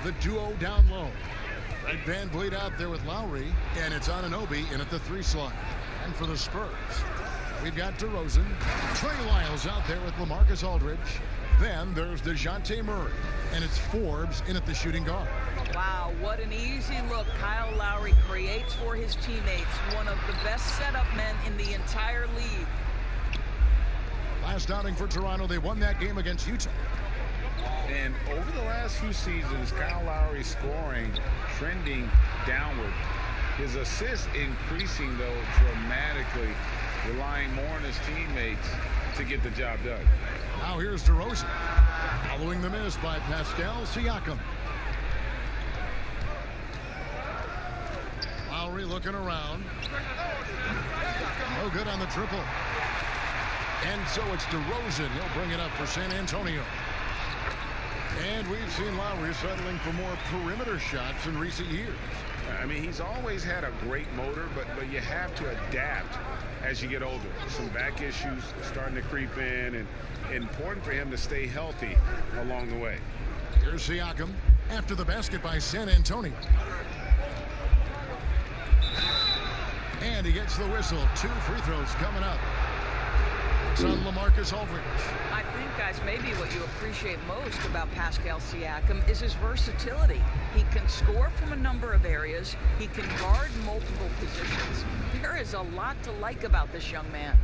The duo down low. Right, Van Vliet out there with Lowry, and it's Anunoby in at the 3 slot. And for the Spurs, we've got DeRozan. Trey Lyles out there with LaMarcus Aldridge. Then there's DeJounte Murray, and it's Forbes in at the shooting guard. Wow, what an easy look Kyle Lowry creates for his teammates. One of the best setup men in the entire league. Last outing for Toronto, they won that game against Utah. And over the last few seasons, Kyle Lowry's scoring trending downward. His assists increasing, though, dramatically, relying more on his teammates to get the job done. Now here's DeRozan, following the miss by Pascal Siakam. Lowry looking around. No good on the triple. And so it's DeRozan. He'll bring it up for San Antonio. And we've seen Lowry settling for more perimeter shots in recent years. I mean, he's always had a great motor, but you have to adapt as you get older. Some back issues starting to creep in, and important for him to stay healthy along the way. Here's Siakam after the basket by San Antonio. And he gets the whistle. 2 free throws coming up. It's on LaMarcus Aldridge. I think, guys, maybe what you appreciate most about Pascal Siakam is his versatility. He can score from a number of areas. He can guard multiple positions. There is a lot to like about this young man.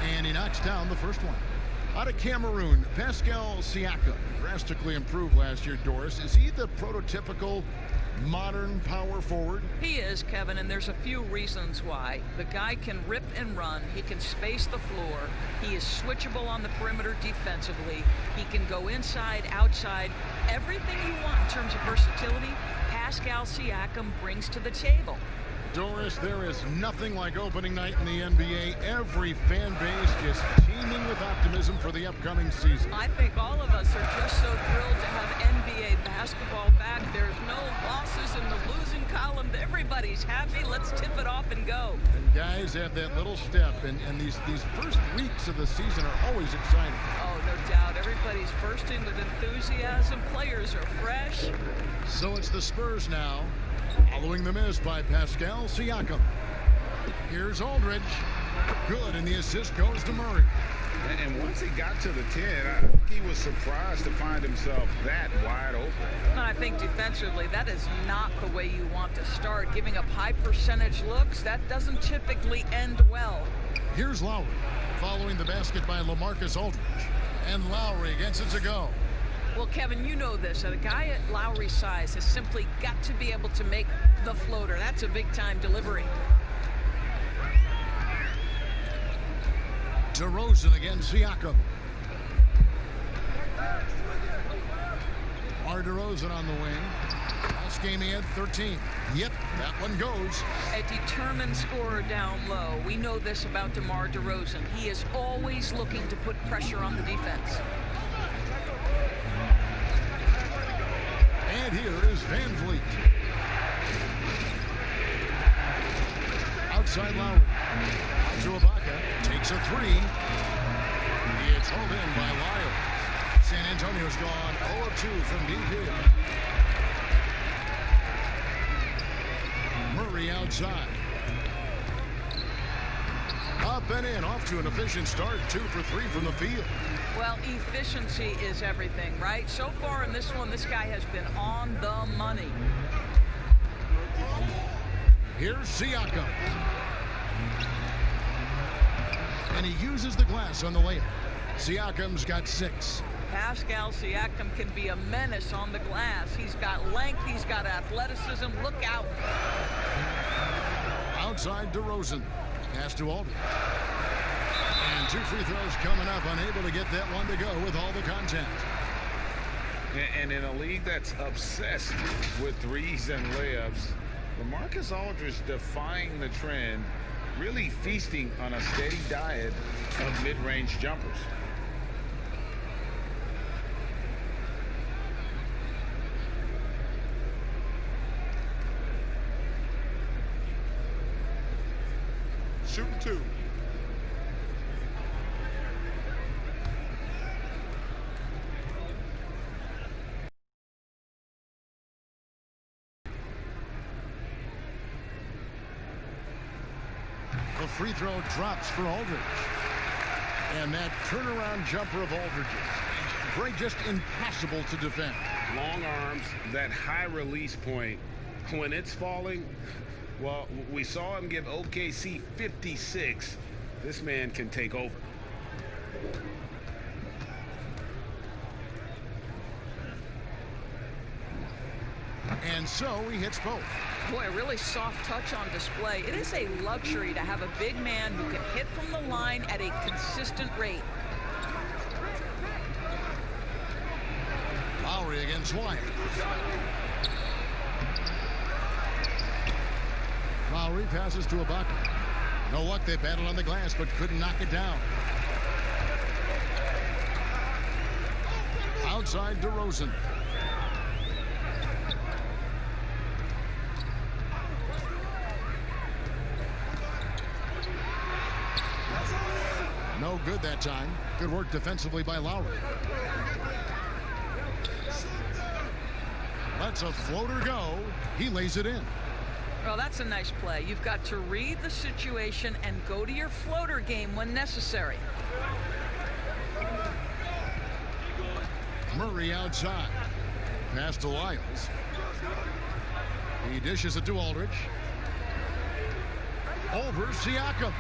And he knocks down the first one. Out of Cameroon, Pascal Siakam drastically improved last year. Doris, is he the prototypical modern power forward? He is, Kevin, and there's a few reasons why. The guy can rip and run. He can space the floor. He is switchable on the perimeter defensively. He can go inside, outside. Everything you want in terms of versatility, Pascal Siakam brings to the table. Doris, there is nothing like opening night in the NBA. Every fan base just teeming with optimism for the upcoming season. I think all of us are just so thrilled to have NBA basketball back. There's no losses in the losing column. Everybody's happy. Let's tip it off and go. And guys have that little step, and these first weeks of the season are always exciting. Oh, no doubt. Everybody's bursting with enthusiasm. Players are fresh. So it's the Spurs now, following the miss by Pascal Siakam. Here's Aldridge. Good, and the assist goes to Murray. And once he got to the 10, I think he was surprised to find himself that wide open. I think defensively, that is not the way you want to start. Giving up high percentage looks, that doesn't typically end well. Here's Lowry, following the basket by LaMarcus Aldridge. And Lowry gets it to go. Well, Kevin, you know this. A guy at Lowry's size has simply got to be able to make the floater. That's a big-time delivery. DeRozan against Siakam. DeRozan on the wing. Last game he had 13. Yep, that one goes. A determined scorer down low. We know this about DeMar DeRozan. He is always looking to put pressure on the defense. And here is Van Vliet. Outside Lowry. Out to Ibaka. Takes a 3. It's home in by Lyles. San Antonio's gone 0 of 2 from deep. Murray outside. Up and in, off to an efficient start. 2 for 3 from the field. Well, efficiency is everything, right? So far in this one, this guy has been on the money. Here's Siakam. And he uses the glass on the layup. Siakam's got 6. Pascal Siakam can be a menace on the glass. He's got length. He's got athleticism. Look out. Outside DeRozan. Pass to Aldridge. And 2 free throws coming up. Unable to get that one to go with all the contact. And in a league that's obsessed with threes and layups, LaMarcus Aldridge defying the trend, really feasting on a steady diet of mid-range jumpers. Shooting 2. The free throw drops for Aldridge. And that turnaround jumper of Aldridge's, just impossible to defend. Long arms, that high release point, when it's falling, well, we saw him give OKC 56. This man can take over. And so he hits both. Boy, a really soft touch on display. It is a luxury to have a big man who can hit from the line at a consistent rate. Lowry against Wyatt. Lowry passes to Ibaka. No luck, they battled on the glass, but couldn't knock it down. Outside DeRozan. No good that time. Good work defensively by Lowry. Lets a floater go. He lays it in. Well, that's a nice play. You've got to read the situation and go to your floater game when necessary. Murray outside. Pass to Lyles. He dishes it to Aldridge. Over Siakam.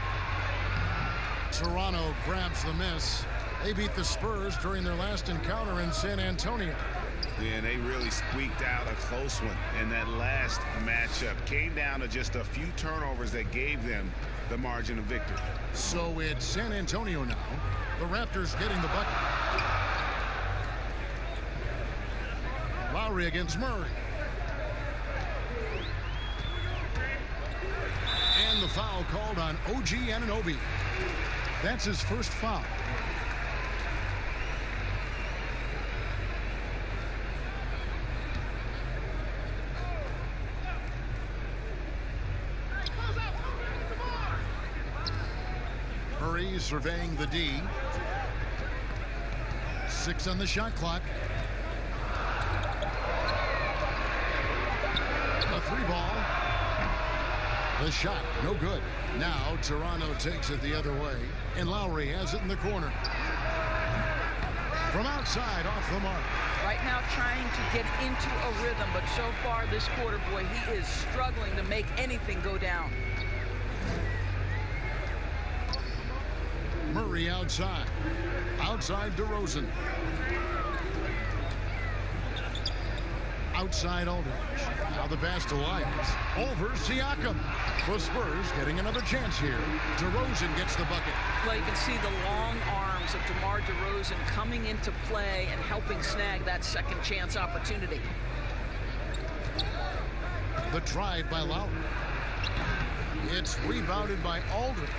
Toronto grabs the miss. They beat the Spurs during their last encounter in San Antonio. Yeah, and they really squeaked out a close one in that last matchup. Came down to just a few turnovers that gave them the margin of victory. So it's San Antonio now. The Raptors getting the bucket. Lowry against Murray. And the foul called on OG Anunoby. That's his first foul. Murray surveying the D. 6 on the shot clock. A 3 ball. The shot, no good. Now Toronto takes it the other way, and Lowry has it in the corner. From outside, off the mark. Right now trying to get into a rhythm, but so far this quarter, boy, he is struggling to make anything go down. Murray outside. Outside DeRozan. Outside Aldridge. Now the pass to Lyles. Over Siakam. The Spurs getting another chance here. DeRozan gets the bucket. Well, you can see the long arms of DeMar DeRozan coming into play and helping snag that second chance opportunity. The drive by Lowry. It's rebounded by Aldridge.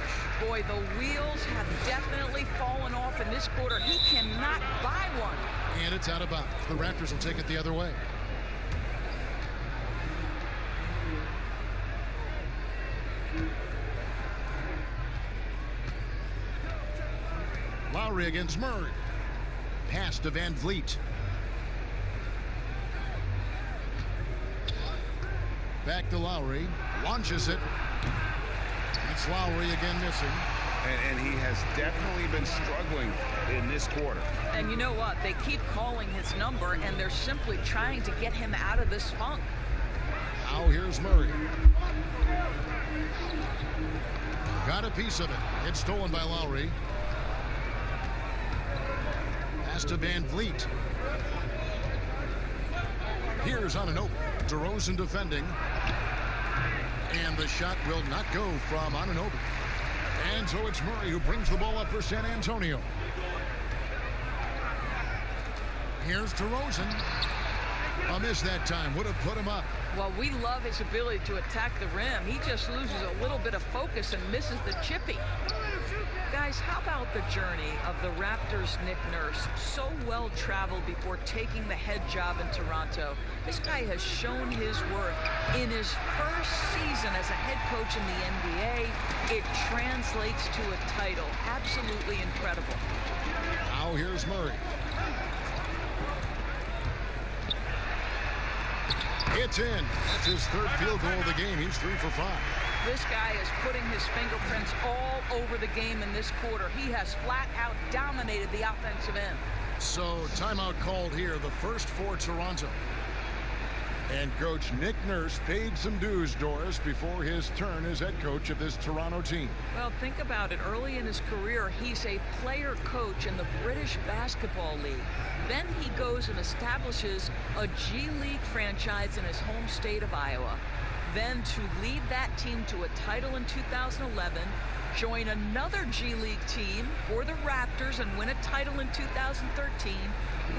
Boy, the wheels have definitely fallen off in this quarter. He cannot buy one. And it's out of bounds. The Raptors will take it the other way. Lowry against Murray. Pass to Van Vliet. Back to Lowry. Launches it. It's Lowry again missing. And he has definitely been struggling in this quarter. And you know what? They keep calling his number, and they're simply trying to get him out of this funk. Now here's Murray. Got a piece of it. It's stolen by Lowry. Pass to Van Vliet. Here's Anunoby. DeRozan defending. And the shot will not go from Anunoby. And so it's Murray who brings the ball up for San Antonio. Here's DeRozan. A miss that time would have put him up. Well, we love his ability to attack the rim. He just loses a little bit of focus and misses the chippy. Guys, how about the journey of the Raptors' Nick Nurse? So well traveled before taking the head job in Toronto. This guy has shown his worth. In his first season as a head coach in the NBA, it translates to a title. Absolutely incredible. Now here's Murray. It's in. That's his third field goal of the game. He's 3 for 5. This guy is putting his fingerprints all over the game in this quarter. He has flat out dominated the offensive end. So timeout called here, the first for Toronto. And Coach Nick Nurse paid some dues, Doris, before his turn as head coach of this Toronto team. Well, think about it. Early in his career, he's a player coach in the British Basketball League. Then he goes and establishes a G League franchise in his home state of Iowa. Then to lead that team to a title in 2011, join another G League team for the Raptors and win a title in 2013.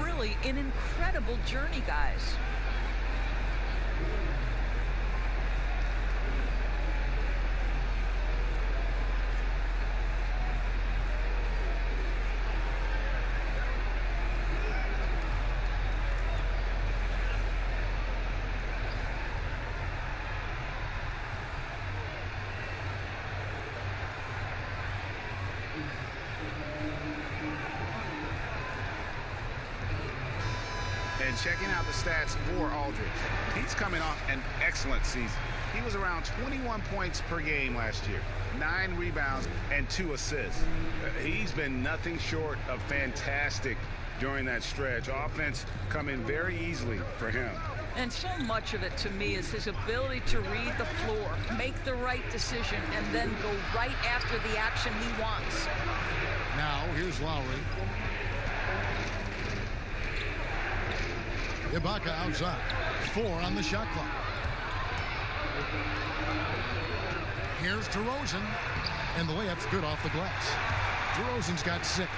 Really an incredible journey, guys. And checking out the stats for Aldridge. He's coming off an excellent season. He was around 21 points per game last year, 9 rebounds and 2 assists. He's been nothing short of fantastic during that stretch. Offense coming very easily for him. And so much of it to me is his ability to read the floor, make the right decision, and then go right after the action he wants. Now here's Lowry. Ibaka outside. 4 on the shot clock. Here's DeRozan. And the layup's good off the glass. DeRozan's got 6.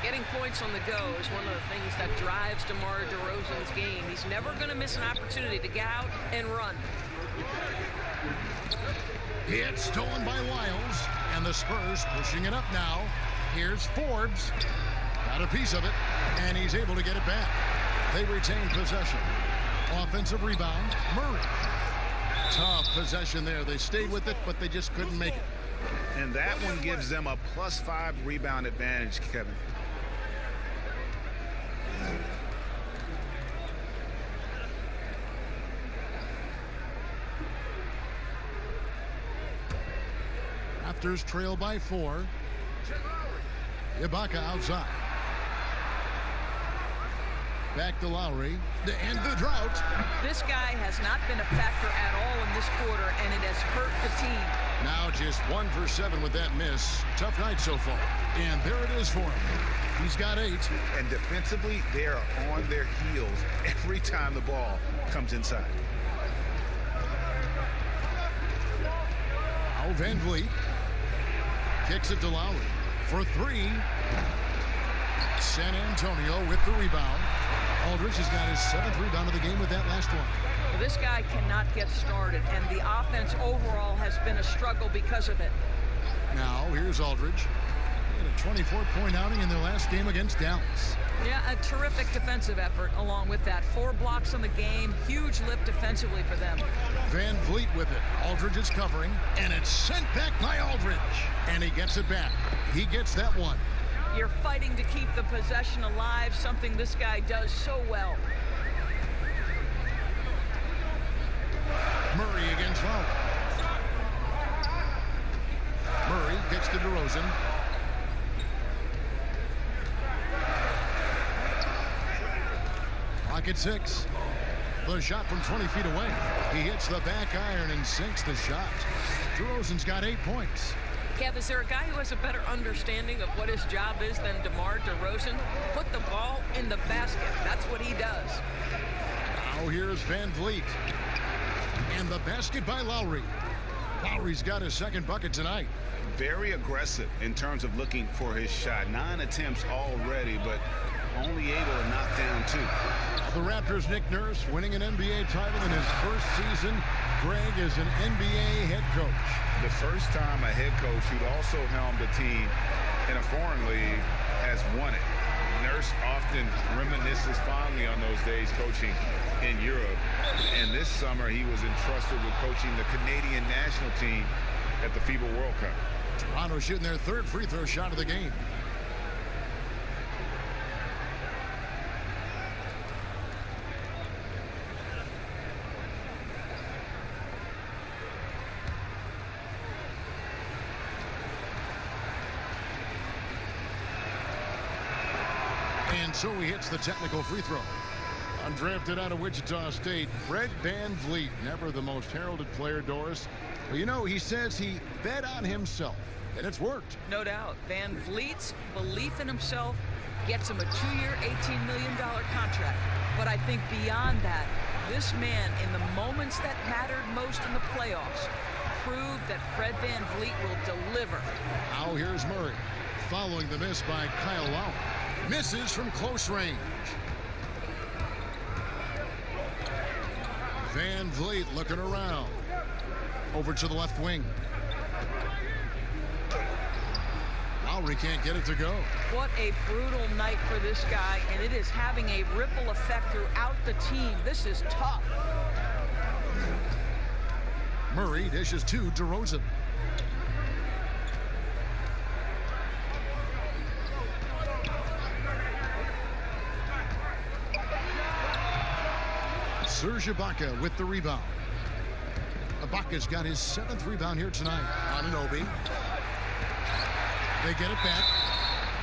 Getting points on the go is one of the things that drives DeMar DeRozan's game. He's never going to miss an opportunity to get out and run. It's stolen by Lyles. And the Spurs pushing it up now. Here's Forbes. Got a piece of it. And he's able to get it back. They retain possession. Offensive rebound, Murray. Tough possession there. They stayed with it, but they just couldn't make it. And that one gives them a +5 rebound advantage, Kevin. Raptors trail by 4. Ibaka outside. Back to Lowry. To end the drought. This guy has not been a factor at all in this quarter, and it has hurt the team. Now just 1 for 7 with that miss. Tough night so far. And there it is for him. He's got 8. And defensively, they are on their heels every time the ball comes inside. Now Van Vliet kicks it to Lowry for 3. San Antonio with the rebound. Aldridge has got his 7th rebound of the game with that last one. Well, this guy cannot get started, and the offense overall has been a struggle because of it. Now here's Aldridge. He had a 24-point outing in their last game against Dallas. Yeah, a terrific defensive effort along with that. 4 blocks on the game. Huge lift defensively for them. Van Vliet with it. Aldridge is covering, and it's sent back by Aldridge. And he gets it back. He gets that one. You're fighting to keep the possession alive, something this guy does so well. Murray against Lowry. Murray kicks to DeRozan. Clock at 6. The shot from 20 feet away. He hits the back iron and sinks the shot. DeRozan's got 8 points. Kev, is there a guy who has a better understanding of what his job is than DeMar DeRozan? Put the ball in the basket. That's what he does. Now here's Van Vliet. And the basket by Lowry. Lowry's got his second bucket tonight. Very aggressive in terms of looking for his shot. 9 attempts already, but only able to knock down 2. The Raptors' Nick Nurse winning an NBA title in his first season. Greg is an NBA head coach. The first time a head coach who'd also helmed a team in a foreign league has won it. Nurse often reminisces fondly on those days coaching in Europe. And this summer he was entrusted with coaching the Canadian national team at the FIBA World Cup. Toronto shooting their third free throw shot of the game. And so he hits the technical free throw. Undrafted out of Wichita State, Fred VanVleet, never the most heralded player, Doris. But you know, he says he bet on himself, and it's worked. No doubt. VanVleet's belief in himself gets him a 2-year, $18 million contract. But I think beyond that, this man, in the moments that mattered most in the playoffs, proved that Fred VanVleet will deliver. Now here's Murray, following the miss by Kyle Lowry. Misses from close range. VanVleet looking around. Over to the left wing. Lowry can't get it to go. What a brutal night for this guy, and it is having a ripple effect throughout the team. This is tough. Murray dishes to DeRozan. Serge Ibaka with the rebound. Ibaka's got his 7th rebound here tonight on Anunoby. They get it back.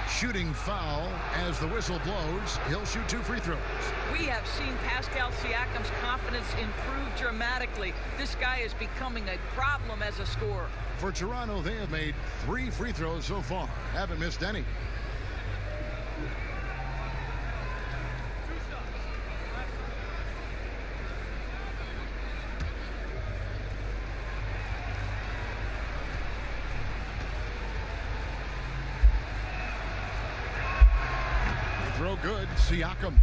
Shooting foul as the whistle blows. He'll shoot 2 free throws. We have seen Pascal Siakam's confidence improve dramatically. This guy is becoming a problem as a scorer. For Toronto, they have made 3 free throws so far. Haven't missed any. Throw good, Siakam.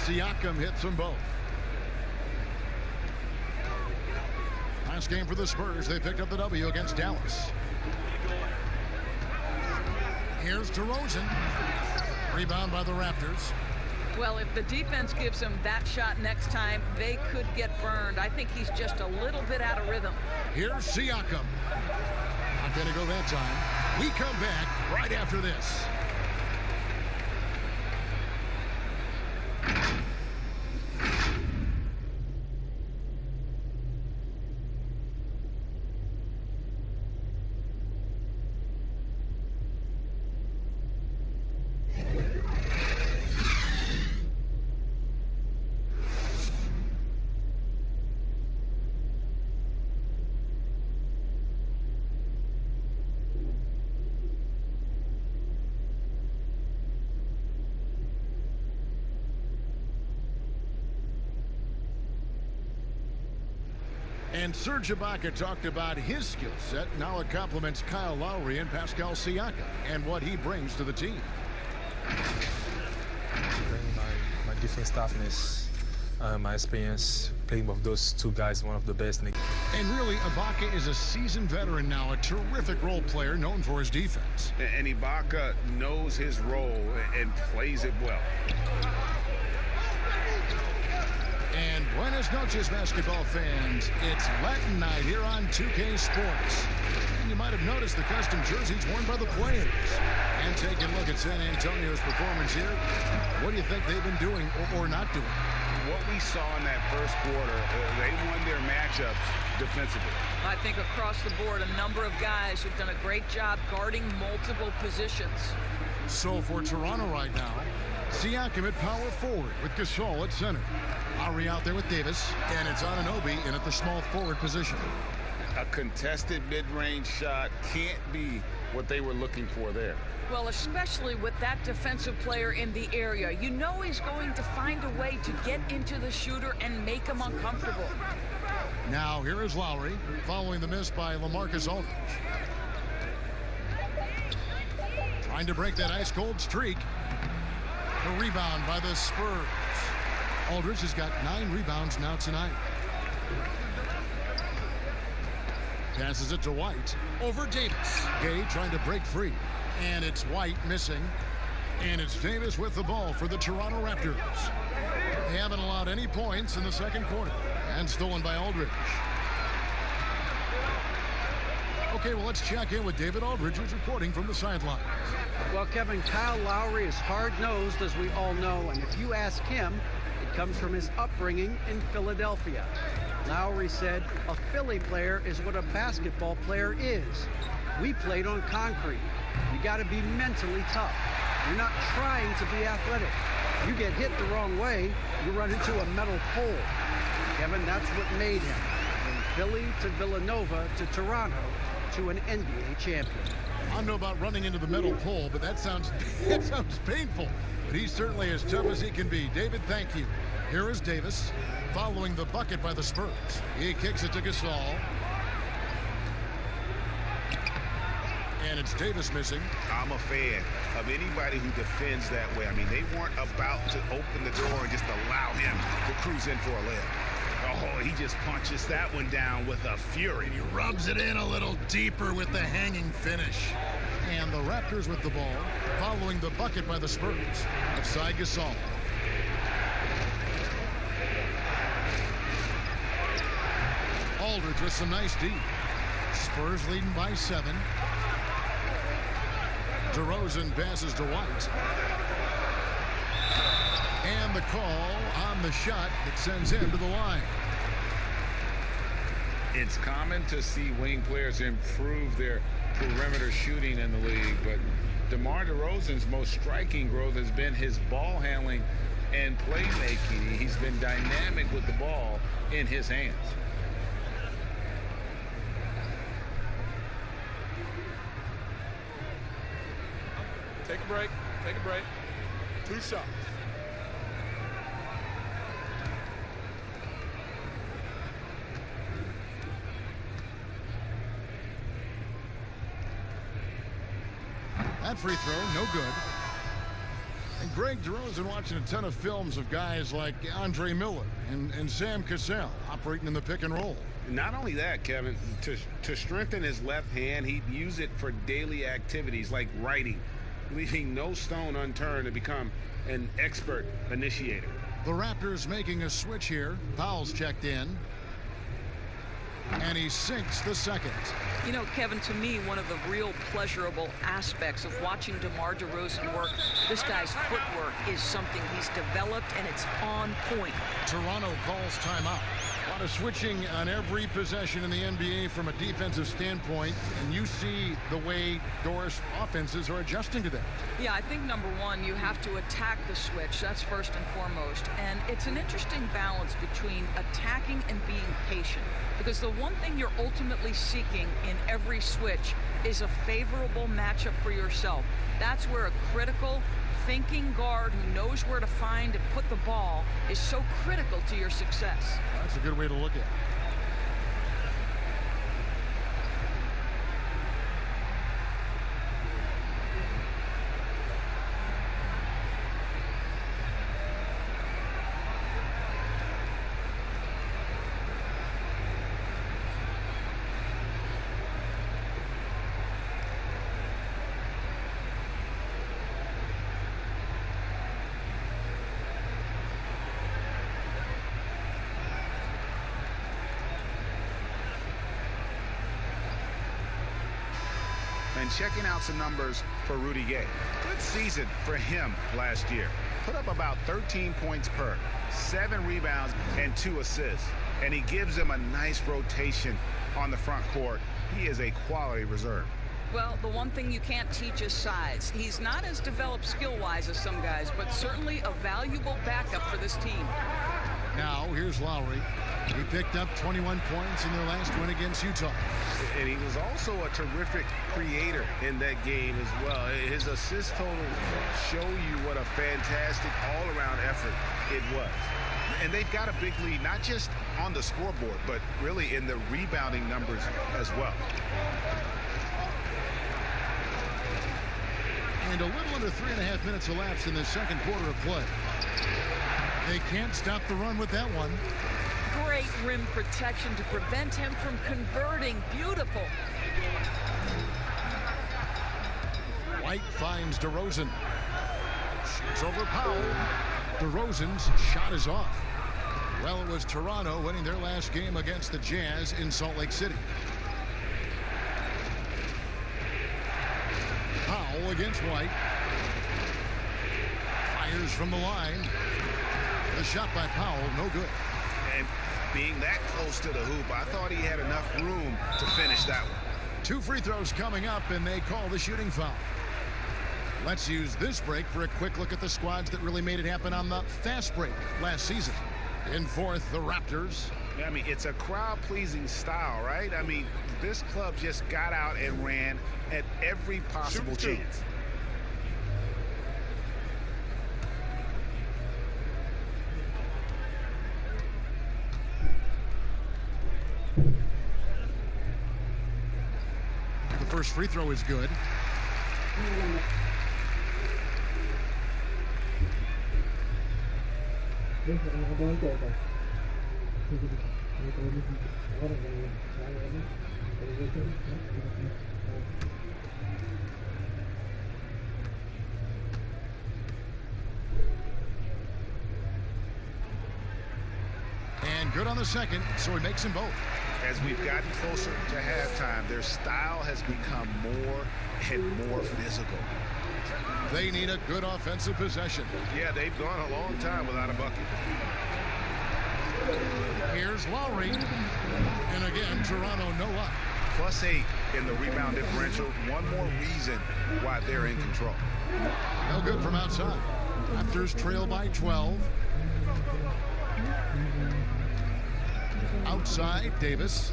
Siakam hits them both. Last game for the Spurs, they picked up the W against Dallas. Here's DeRozan. Rebound by the Raptors. Well, if the defense gives him that shot next time, they could get burned. I think he's just a little bit out of rhythm. Here's Siakam. Not going to go that time. We come back right after this. And Serge Ibaka talked about his skill set. Now it complements Kyle Lowry and Pascal Siakam and what he brings to the team. Bring my defense toughness, my experience playing with those 2 guys, one of the best. And really, Ibaka is a seasoned veteran now, a terrific role player known for his defense. And Ibaka knows his role and plays it well. And buenas noches, basketball fans. It's Latin night here on 2K Sports. And you might have noticed the custom jerseys worn by the players. And taking a look at San Antonio's performance here, what do you think they've been doing or not doing? What we saw in that first quarter, they won their matchups defensively. I think across the board, a number of guys who've done a great job guarding multiple positions. So for Toronto right now, Siakam at power forward with Gasol at center. Lowry out there with Davis, and it's Anunoby in at the small forward position. A contested mid-range shot can't be what they were looking for there. Well, especially with that defensive player in the area. You know he's going to find a way to get into the shooter and make him uncomfortable. Now here is Lowry following the miss by LaMarcus Aldridge. Trying to break that ice-cold streak. A rebound by the Spurs. Aldridge has got 9 rebounds now tonight. Passes it to White. Over Davis. Gay trying to break free. And it's White missing. And it's Davis with the ball for the Toronto Raptors. They haven't allowed any points in the second quarter. And stolen by Aldridge. Okay, well, let's check in with David Aldridge, who's reporting from the sidelines. Well, Kevin, Kyle Lowry is hard-nosed, as we all know. And if you ask him, it comes from his upbringing in Philadelphia. Lowry said, a Philly player is what a basketball player is. We played on concrete. You got to be mentally tough. You're not trying to be athletic. You get hit the wrong way, you run into a metal pole. Kevin, that's what made him. From Philly to Villanova to Toronto to an NBA champion. I don't know about running into the metal pole, but that sounds painful. But he's certainly as tough as he can be. David, thank you. Here is Davis following the bucket by the Spurs. He kicks it to Gasol. And it's Davis missing. I'm a fan of anybody who defends that way. I mean, they weren't about to open the door and just allow him to cruise in for a layup. Oh, he just punches that one down with a fury. He rubs it in a little deeper with the hanging finish. And the Raptors with the ball following the bucket by the Spurs. Outside Gasol. Aldridge with some nice D. Spurs leading by 7. DeRozan passes to White. And the call on the shot that sends him to the line. It's common to see wing players improve their perimeter shooting in the league, but DeMar DeRozan's most striking growth has been his ball handling and playmaking. He's been dynamic with the ball in his hands. Take a break. Take a break. 2 shots. That free throw, no good. And Greg DeRozan watching a ton of films of guys like Andre Miller and Sam Cassell operating in the pick and roll. Not only that, Kevin, to strengthen his left hand, he'd use it for daily activities like writing, leaving no stone unturned to become an expert initiator. The Raptors making a switch here. Powell's checked in. And he sinks the second. You know, Kevin, to me, one of the real pleasurable aspects of watching DeMar DeRozan work, this guy's footwork is something he's developed, and it's on point. Toronto calls timeout. A lot of switching on every possession in the NBA from a defensive standpoint, and you see the way Doris offenses are adjusting to that. Yeah, I think number one, you have to attack the switch. That's first and foremost. And it's an interesting balance between attacking and being patient. Because the one thing you're ultimately seeking in every switch is a favorable matchup for yourself. That's where a critical thinking guard who knows where to find and put the ball is so critical to your success. That's a good way to look at it. And checking out some numbers for Rudy Gay. Good season for him last year. Put up about 13 points per, 7 rebounds, and 2 assists. And he gives them a nice rotation on the front court. He is a quality reserve. Well, the one thing you can't teach is size. He's not as developed skill-wise as some guys, but certainly a valuable backup for this team. Now, here's Lowry. He picked up 21 points in their last win against Utah. And he was also a terrific creator in that game as well. His assist totals show you what a fantastic all-around effort it was. And they've got a big lead, not just on the scoreboard, but really in the rebounding numbers as well. And a little under 3.5 minutes elapsed in the second quarter of play. They can't stop the run with that one. Great rim protection to prevent him from converting. Beautiful. White finds DeRozan. Shoots over Powell. DeRozan's shot is off. Well, it was Toronto winning their last game against the Jazz in Salt Lake City. Powell against White. Fires from the line. The shot by Powell, no good. And being that close to the hoop, I thought he had enough room to finish that one. 2 free throws coming up, and they call the shooting foul. Let's use this break for a quick look at the squads that really made it happen on the fast break last season. In fourth, the Raptors. I mean, it's a crowd-pleasing style, right? I mean, this club just got out and ran at every possible chance. The first free throw is good. And good on the second, so he makes them both. As we've gotten closer to halftime, their style has become more and more physical. They need a good offensive possession. Yeah, they've gone a long time without a bucket. Here's Lowry. And again, Toronto no luck. +8 in the rebound differential. One more reason why they're in control. No good from outside. Raptors trail by 12. Outside, Davis.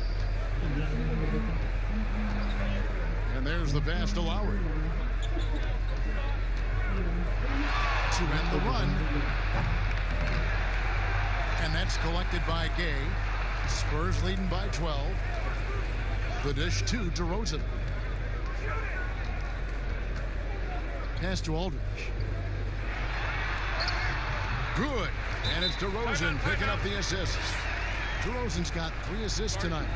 And there's the pass to Lowry. To end the run. And that's collected by Gay. Spurs leading by 12. The dish to DeRozan. Pass to Aldridge. Good. And it's DeRozan picking up the assists. DeRozan's got 3 assists tonight.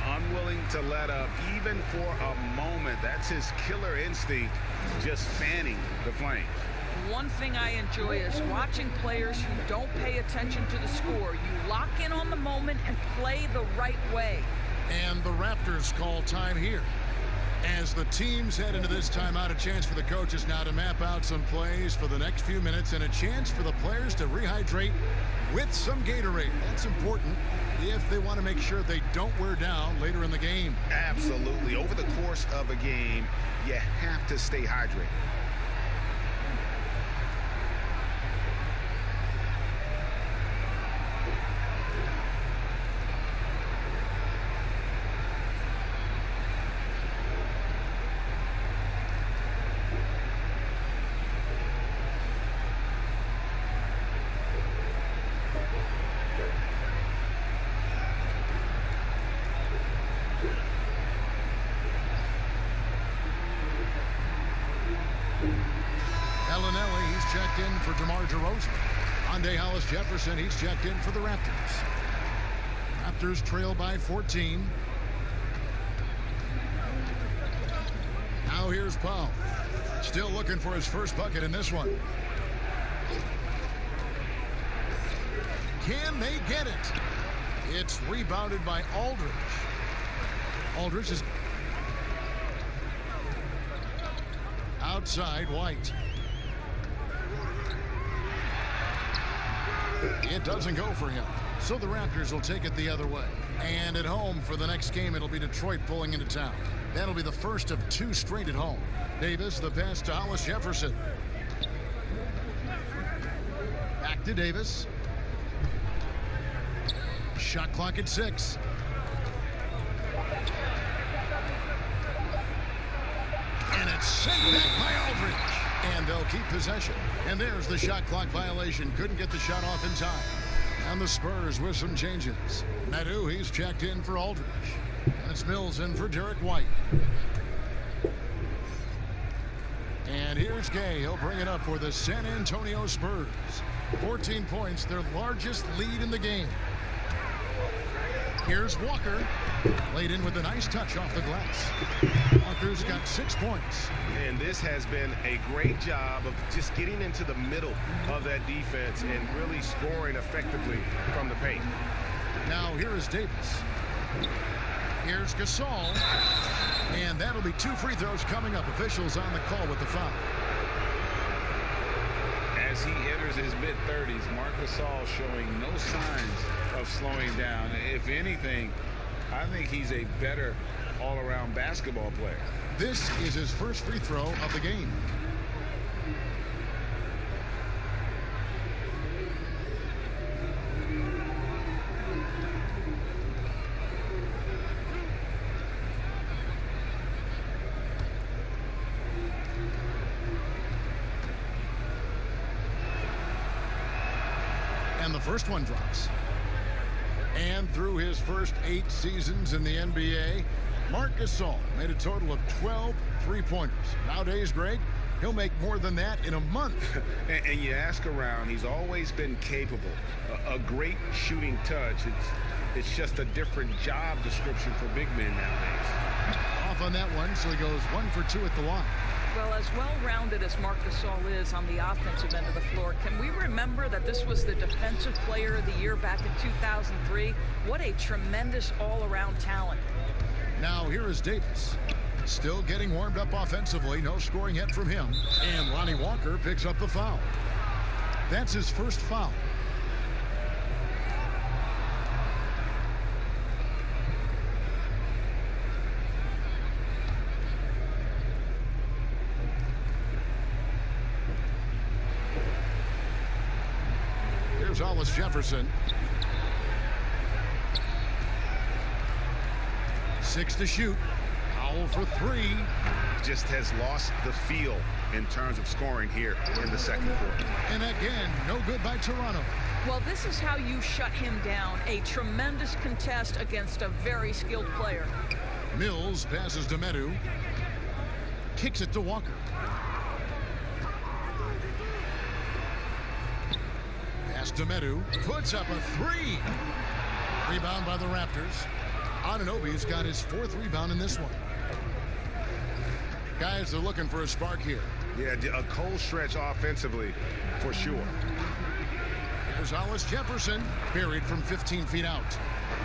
Unwilling to let up even for a moment. That's his killer instinct, just fanning the flames. One thing I enjoy is watching players who don't pay attention to the score. You lock in on the moment and play the right way. And the Raptors call time here. As the teams head into this timeout, a chance for the coaches now to map out some plays for the next few minutes and a chance for the players to rehydrate with some Gatorade. That's important if they want to make sure they don't wear down later in the game. Absolutely. Over the course of a game, you have to stay hydrated. Checked in for DeMar DeRozan. Andre Hollis-Jefferson, he's checked in for the Raptors. Raptors trail by 14. Now here's Powell. Still looking for his first bucket in this one. Can they get it? It's rebounded by Aldridge. Aldridge is outside. White. It doesn't go for him. So the Raptors will take it the other way. And at home for the next game, it'll be Detroit pulling into town. That'll be the first of 2 straight at home. Davis, the pass to Hollis Jefferson. Back to Davis. Shot clock at 6. And it's sent back by Aldridge. And they'll keep possession. And there's the shot clock violation. Couldn't get the shot off in time. And the Spurs with some changes. Nadu, he's checked in for Aldridge. And it's Mills in for Derek White. And here's Gay. He'll bring it up for the San Antonio Spurs. 14 points, their largest lead in the game. Here's Walker. Laid in with a nice touch off the glass. Walker's got 6 points. And this has been a great job of just getting into the middle of that defense and really scoring effectively from the paint. Now here is Davis. Here's Gasol. And that'll be 2 free throws coming up. Officials on the call with the foul. As he enters his mid-30s, Marc Gasol showing no signs of slowing down. If anything, I think he's a better all-around basketball player. This is his first free throw of the game. And the first one drops. And through his first 8 seasons in the NBA, Marc Gasol made a total of 12 three-pointers. Nowadays, Greg, he'll make more than that in a month. And you ask around, he's always been capable. A great shooting touch. It's just a different job description for big men nowadays. Off on that one, so he goes 1 for 2 at the line. Well, as well-rounded as Marc Gasol is on the offensive end of the floor, can we remember that this was the Defensive Player of the Year back in 2003? What a tremendous all-around talent. Now here is Davis. Still getting warmed up offensively. No scoring yet from him. And Lonnie Walker picks up the foul. That's his first foul. Here's Hollis Jefferson. 6 to shoot. Powell for 3. Just has lost the feel in terms of scoring here in the second quarter. And again, no good by Toronto. Well, this is how you shut him down. A tremendous contest against a very skilled player. Mills passes to Medu. Kicks it to Walker. Pass to Medu. Puts up a 3. Rebound by the Raptors. Anunoby's got his 4th rebound in this one. Guys are looking for a spark here. Yeah, a cold stretch offensively for sure. Here's Hollis Jefferson, buried from 15 feet out.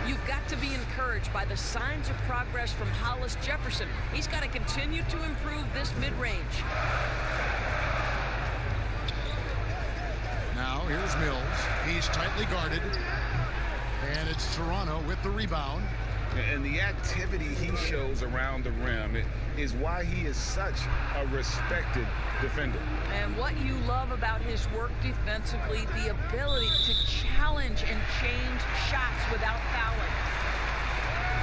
You've got to be encouraged by the signs of progress from Hollis Jefferson. He's got to continue to improve this mid-range. Now here's Mills. He's tightly guarded. And it's Toronto with the rebound. And the activity he shows around the rim is why he is such a respected defender. And what you love about his work defensively, the ability to challenge and change shots without fouling.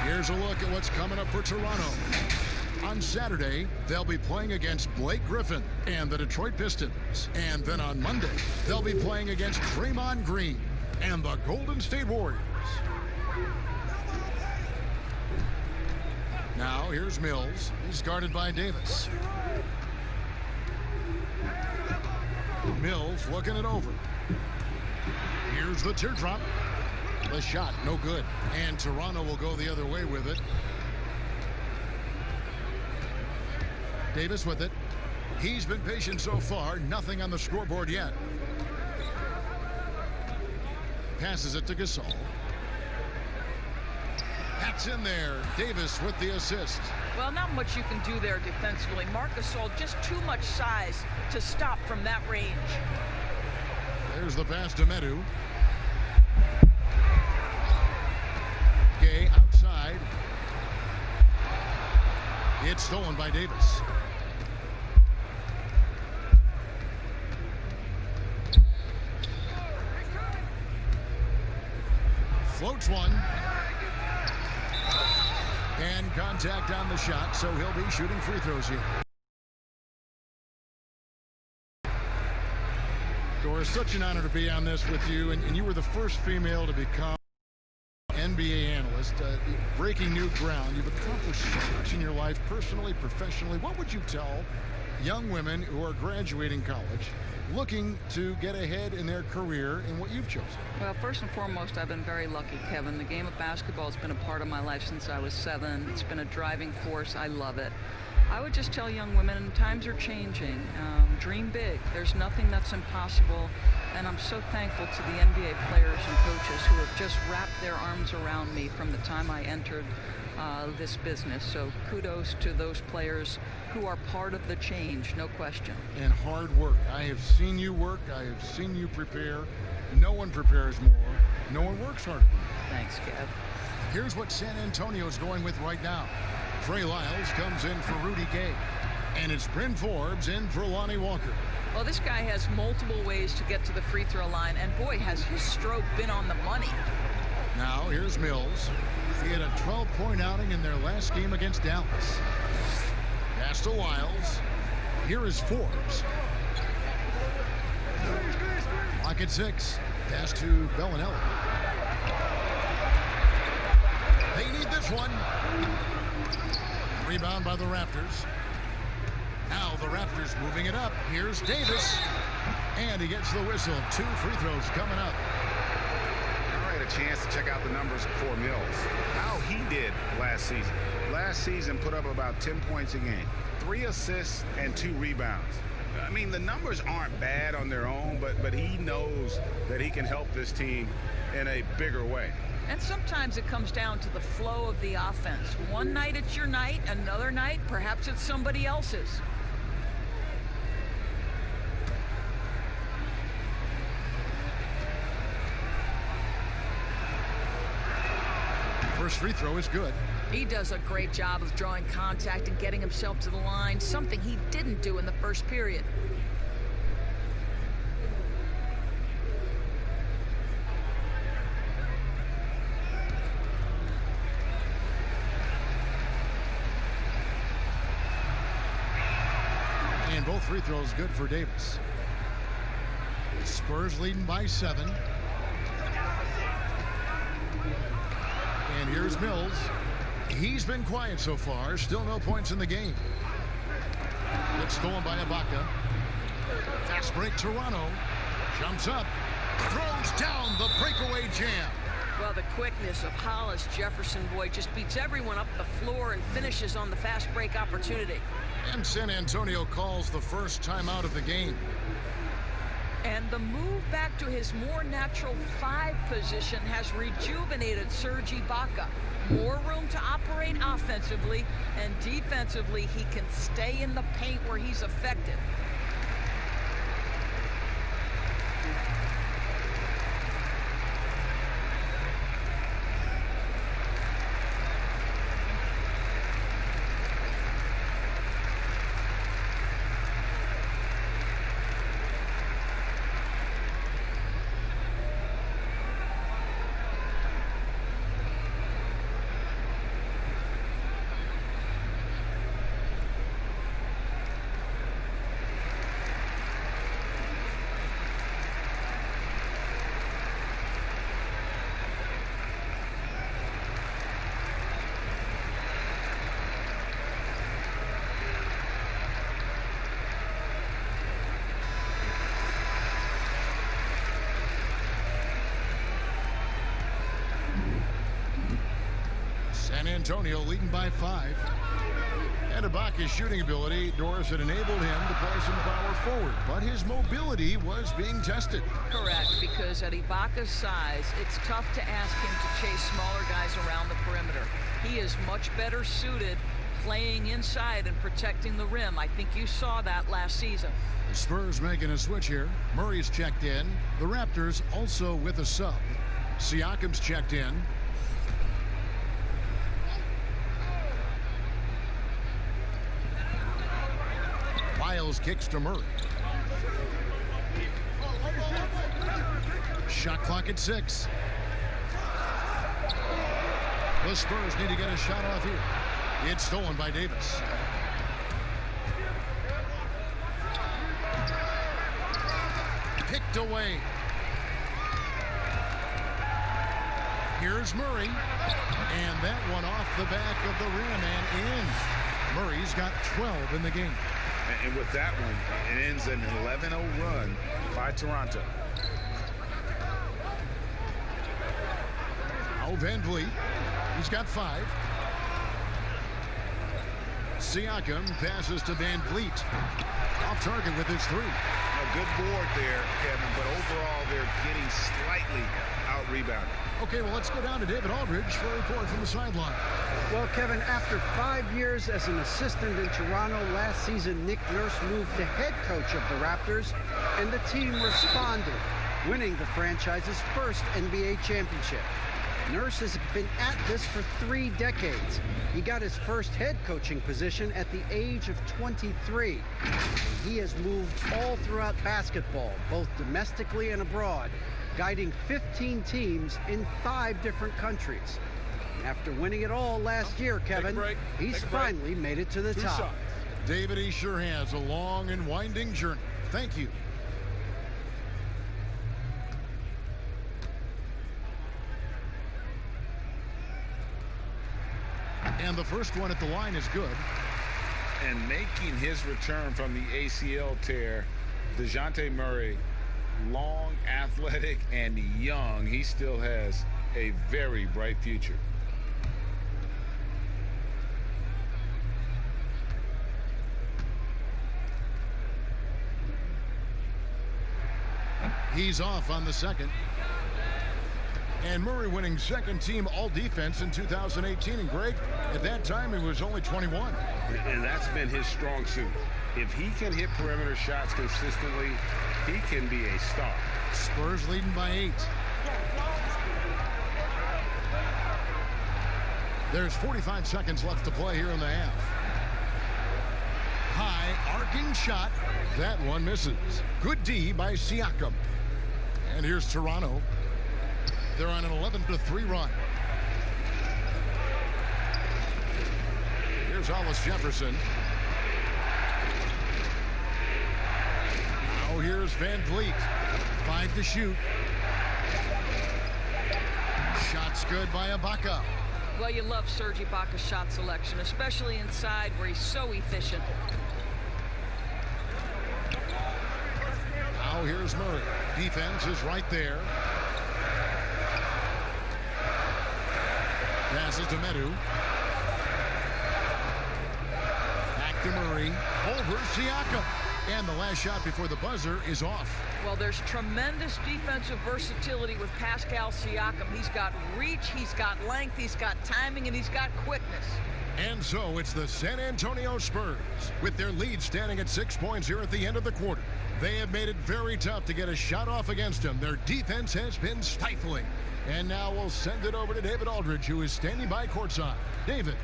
Here's a look at what's coming up for Toronto. On Saturday, they'll be playing against Blake Griffin and the Detroit Pistons. And then on Monday, they'll be playing against Draymond Green and the Golden State Warriors. Now here's Mills. He's guarded by Davis. Mills looking it over. Here's the teardrop. The shot, no good. And Toronto will go the other way with it. Davis with it. He's been patient so far. Nothing on the scoreboard yet. Passes it to Gasol. That's in there. Davis with the assist. Well, not much you can do there defensively. Marc Gasol, just too much size to stop from that range. There's the pass to Medu. side. It's stolen by Davis. Floats one. And contact on the shot, so he'll be shooting free throws here. Doris, such an honor to be on this with you, and you were the first female to become NBA analyst. Breaking new ground. You've accomplished so much in your life, personally, professionally. What would you tell young women who are graduating college, looking to get ahead in their career in what you've chosen? Well, first and foremost, I've been very lucky, Kevin. The game of basketball has been a part of my life since I was 7. It's been a driving force. I love it. I would just tell young women, times are changing. Dream big. There's nothing that's impossible. And I'm so thankful to the NBA players and coaches who have just wrapped their arms around me from the time I entered this business. So kudos to those players who are part of the change, no question. And hard work. I have seen you work. I have seen you prepare. No one prepares more. No one works harder than you. Thanks, Kev. Here's what San Antonio's going with right now. Trey Lyles comes in for Rudy Gay. And it's Bryn Forbes in for Lonnie Walker. Well, this guy has multiple ways to get to the free throw line, and boy, has his stroke been on the money. Now, here's Mills. He had a 12-point outing in their last game against Dallas. Pass to Lyles. Here is Forbes. Clock at 6. Pass to Bellinelli. They need this one. Rebound by the Raptors. Now the Raptors moving it up. Here's Davis. And he gets the whistle. 2 free throws coming up. I had a chance to check out the numbers for Mills. How he did last season. Last season put up about 10 points a game. 3 assists and 2 rebounds. I mean, the numbers aren't bad on their own, but he knows that he can help this team in a bigger way. And sometimes it comes down to the flow of the offense. One night it's your night, another night perhaps it's somebody else's. First free throw is good. He does a great job of drawing contact and getting himself to the line, something he didn't do in the first period. And both free throws good for Davis. Spurs leading by 7. And here's Mills. He's been quiet so far. Still no points in the game. It's stolen by Ibaka. Fast break Toronto. Jumps up. Throws down the breakaway jam. Well, the quickness of Hollis Jefferson, boy, just beats everyone up the floor and finishes on the fast break opportunity. And San Antonio calls the first timeout of the game. And the move back to his more natural 5 position has rejuvenated Serge Ibaka. More room to operate offensively, and defensively he can stay in the paint where he's effective. San Antonio leading by 5. And Ibaka's shooting ability, Doris, had enabled him to play some power forward, but his mobility was being tested. Correct, because at Ibaka's size, it's tough to ask him to chase smaller guys around the perimeter. He is much better suited playing inside and protecting the rim. I think you saw that last season. The Spurs making a switch here. Murray's checked in. The Raptors also with a sub. Siakam's checked in. Lyles kicks to Murray. Shot clock at 6. The Spurs need to get a shot off here. It's stolen by Davis. Picked away. Here's Murray. And that one off the back of the rim and in. Murray's got 12 in the game. And with that one, it ends an 11-0 run by Toronto. Now Van Vliet. He's got 5. Siakam passes to Van Vliet. Off target with his 3. A good board there, Kevin, but overall they're getting slightly out-rebounded. Okay, well, let's go down to David Aldridge for a report from the sideline. Well, Kevin, after 5 years as an assistant in Toronto last season, Nick Nurse moved to head coach of the Raptors, and the team responded, winning the franchise's first NBA championship. Nurse has been at this for 3 decades. He got his first head coaching position at the age of 23. He has moved all throughout basketball, both domestically and abroad, guiding 15 teams in 5 different countries. After winning it all last year, Kevin, he's finally made it to the top. David, he sure has a long and winding journey. Thank you. And the first one at the line is good. And making his return from the ACL tear, DeJounte Murray, long, athletic, and young, he still has a very bright future. He's off on the second. And Murray winning second team all defense in 2018. And Greg, at that time, he was only 21. And that's been his strong suit. If he can hit perimeter shots consistently, he can be a star. Spurs leading by 8. There's 45 seconds left to play here in the half. High arcing shot. That one misses. Good D by Siakam. And here's Toronto. They're on an 11-3 run. Here's Hollis Jefferson. Now here's Van Vliet. 5 to shoot. Shot's good by Ibaka. Well, you love Serge Ibaka's shot selection, especially inside where he's so efficient. Now here's Murray. Defense is right there. Passes to Medu. Back to Murray. Over Siakam. And the last shot before the buzzer is off. Well, there's tremendous defensive versatility with Pascal Siakam. He's got reach, he's got length, he's got timing, and he's got quickness. And so it's the San Antonio Spurs with their lead standing at 6 points here at the end of the quarter. They have made it very tough to get a shot off against them. Their defense has been stifling. And now we'll send it over to David Aldridge, who is standing by courtside. David.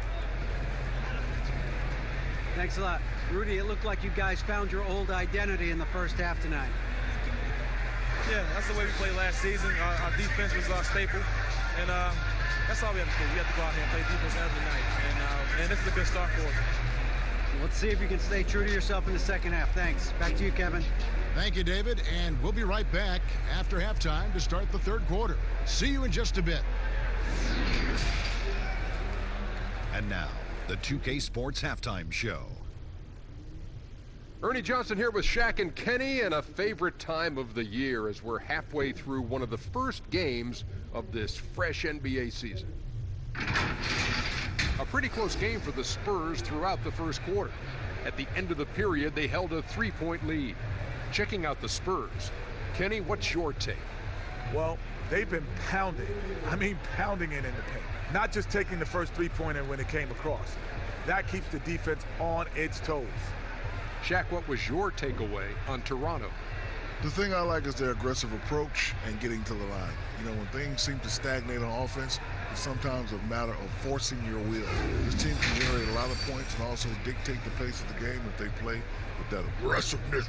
Thanks a lot. Rudy, it looked like you guys found your old identity in the first half tonight. Yeah, that's the way we played last season. Our defense was our staple. And that's all we have to do. We have to go out here and play defense every night. And this is a good start for us. Let's see if you can stay true to yourself in the second half. Thanks. Back to you, Kevin. Thank you, David. And we'll be right back after halftime to start the third quarter. See you in just a bit. And now, the 2K Sports Halftime Show. Ernie Johnson here with Shaq and Kenny, and a favorite time of the year as we're halfway through one of the first games of this fresh NBA season. A pretty close game for the Spurs throughout the first quarter. At the end of the period, they held a 3-point lead. Checking out the Spurs, Kenny, what's your take? Well, they've been pounding. I mean, pounding it in the paint. Not just taking the first three-pointer when it came across. That keeps the defense on its toes. Shaq, what was your takeaway on Toronto? The thing I like is their aggressive approach and getting to the line. You know, when things seem to stagnate on offense, It's sometimes a matter of forcing your will. This team can generate a lot of points and also dictate the pace of the game if they play with that aggressiveness.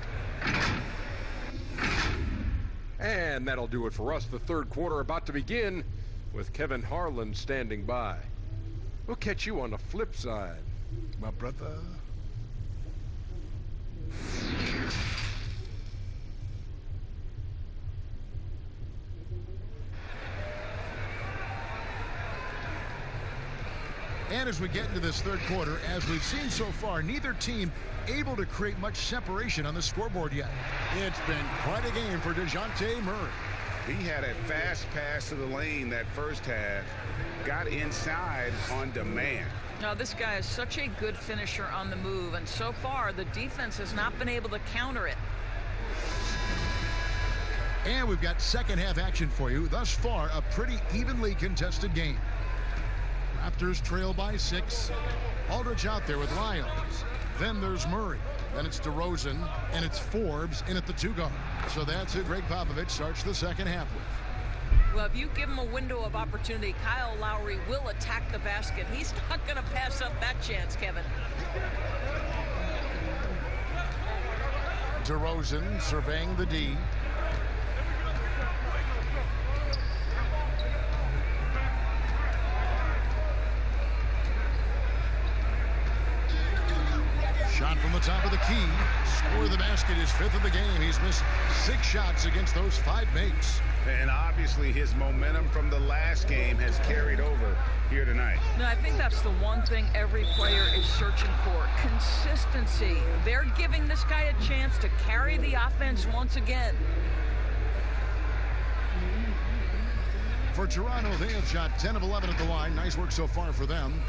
And that'll do it for us. The third quarter about to begin with Kevin Harlan standing by. We'll catch you on the flip side. My brother. And as we get into this third quarter, as we've seen so far, neither team able to create much separation on the scoreboard yet. It's been quite a game for DeJounte Murray. He had a fast pass to the lane that first half, got inside on demand. Now, this guy is such a good finisher on the move, and so far the defense has not been able to counter it. And we've got second half action for you. Thus far, a pretty evenly contested game. Raptors trail by 6. Aldridge out there with Lyles. Then there's Murray. Then it's DeRozan, and it's Forbes in at the 2 guard. So that's who Greg Popovich starts the second half with. Well, if you give him a window of opportunity, Kyle Lowry will attack the basket. He's not going to pass up that chance, Kevin. DeRozan surveying the D. Shot from the top of the key. Score the basket, his 5th of the game. He's missed 6 shots against those 5 mates. And obviously his momentum from the last game has carried over here tonight. No, I think that's the one thing every player is searching for. Consistency. They're giving this guy a chance to carry the offense once again. For Toronto, they have shot 10 of 11 at the line. Nice work so far for them.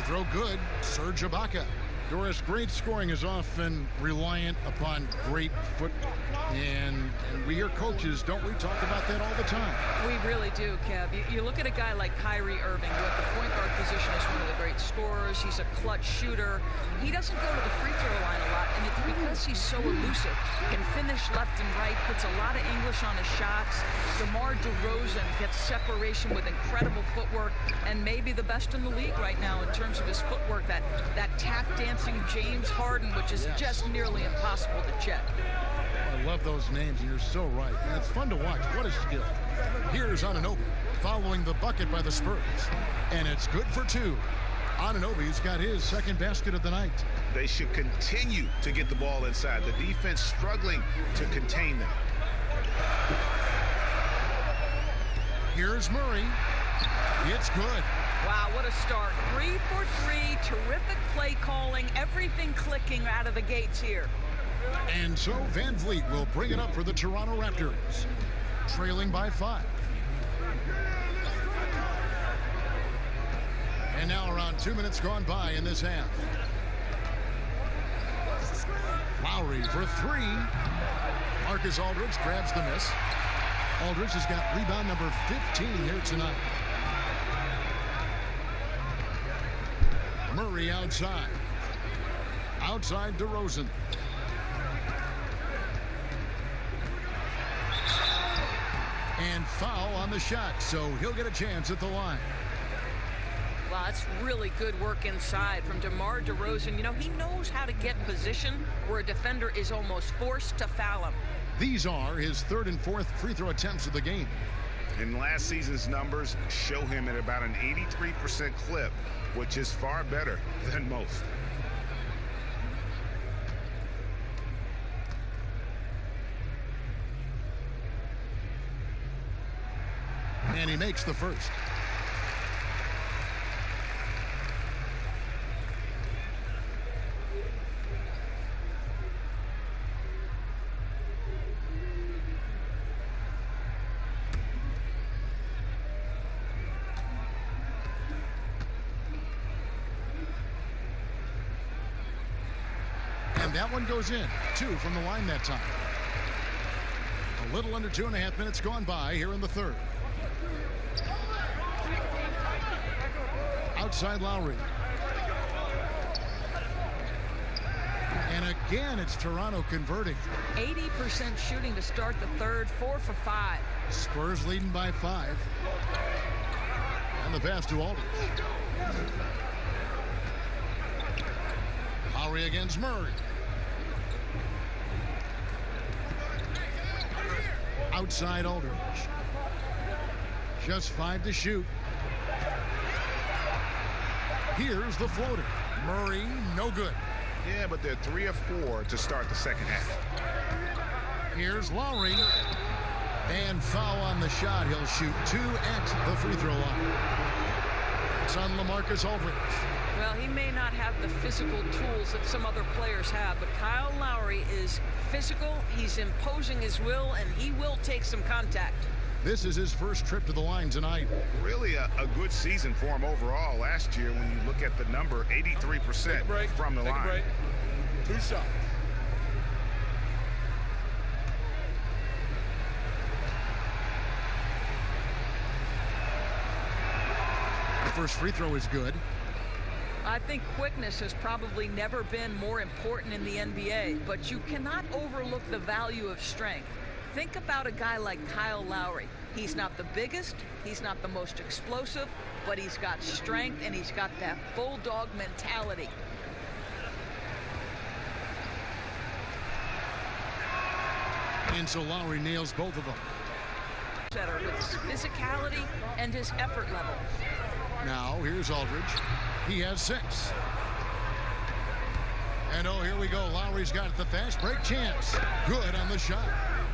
Throw good. Serge Ibaka. Doris, great scoring is often reliant upon great footwork. And we hear coaches, don't we, talk about that all the time? We really do, Kev. You look at a guy like Kyrie Irving, who at the point guard position is one of the great scorers. He's a clutch shooter. He doesn't go to the free throw line a lot, and it's because he's so elusive. Can finish left and right, puts a lot of English on his shots. DeMar DeRozan gets separation with incredible footwork, and maybe the best in the league right now in terms of his footwork. That tap dancing James Harden, which is just nearly impossible to check. I love those names, and you're so right. And it's fun to watch. What a skill. Here's Anunoby following the bucket by the Spurs. And it's good for 2. Anunoby's got his second basket of the night. They should continue to get the ball inside. The defense struggling to contain them. Here's Murray. It's good. Wow, what a start. 3 for 3. Terrific play calling. Everything clicking out of the gates here. And so Van Vliet will bring it up for the Toronto Raptors, trailing by 5. And now around 2 minutes gone by in this half. Lowry for 3. Marcus Aldridge grabs the miss. Aldridge has got rebound number 15 here tonight. Murray outside. Outside DeRozan. And foul on the shot, so he'll get a chance at the line. Wow, that's really good work inside from DeMar DeRozan. You know, he knows how to get position where a defender is almost forced to foul him. These are his 3rd and 4th free throw attempts of the game. And last season's numbers show him at about an 83% clip, which is far better than most. And he makes the first. And that one goes in. 2 from the line that time. A little under 2.5 minutes gone by here in the third. Outside Lowry. And again, it's Toronto converting. 80% shooting to start the third, 4 for 5. Spurs leading by 5. And the pass to Aldridge. Lowry against Murray. Outside Aldridge. Just 5 to shoot. Here's the floater. Murray, no good. Yeah, but they're 3 of 4 to start the second half. Here's Lowry. And foul on the shot. He'll shoot 2 at the free throw line. It's on LaMarcus Aldridge. Well, he may not have the physical tools that some other players have, but Kyle Lowry is physical. He's imposing his will, and he will take some contact. This is his first trip to the line tonight. Really a good season for him overall. Last year, when you look at the number, 83% from the line. 2 shots. The first free throw is good. I think quickness has probably never been more important in the NBA, but you cannot overlook the value of strength. Think about a guy like Kyle Lowry. He's not the biggest, he's not the most explosive, but he's got strength and he's got that bulldog mentality. And so Lowry nails both of them. With his physicality and his effort level. Now here's Aldridge. He has 6. And oh, here we go. Lowry's got the fast break chance. Good on the shot.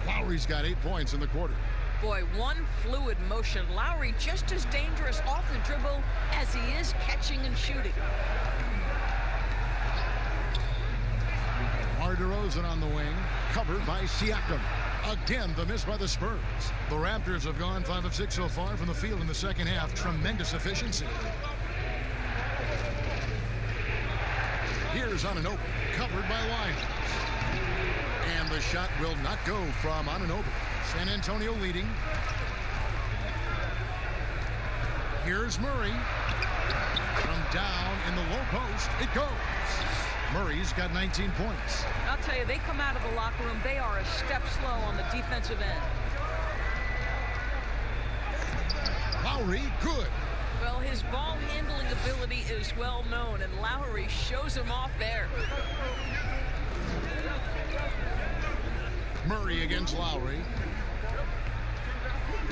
Lowry's got 8 points in the quarter. Boy, one fluid motion. Lowry just as dangerous off the dribble as he is catching and shooting. DeMar DeRozan on the wing, covered by Siakam. Again, the miss by the Spurs. The Raptors have gone 5 of 6 so far from the field in the second half. Tremendous efficiency. Here's Anunoby, covered by Lyons. And the shot will not go from Anunoby. San Antonio leading. Here's Murray. From down in the low post, it goes. Murray's got 19 points. I'll tell you, they come out of the locker room, they are a step slow on the defensive end. Lowry, good. Well, his ball handling ability is well known, and Lowry shows him off there. Murray against Lowry.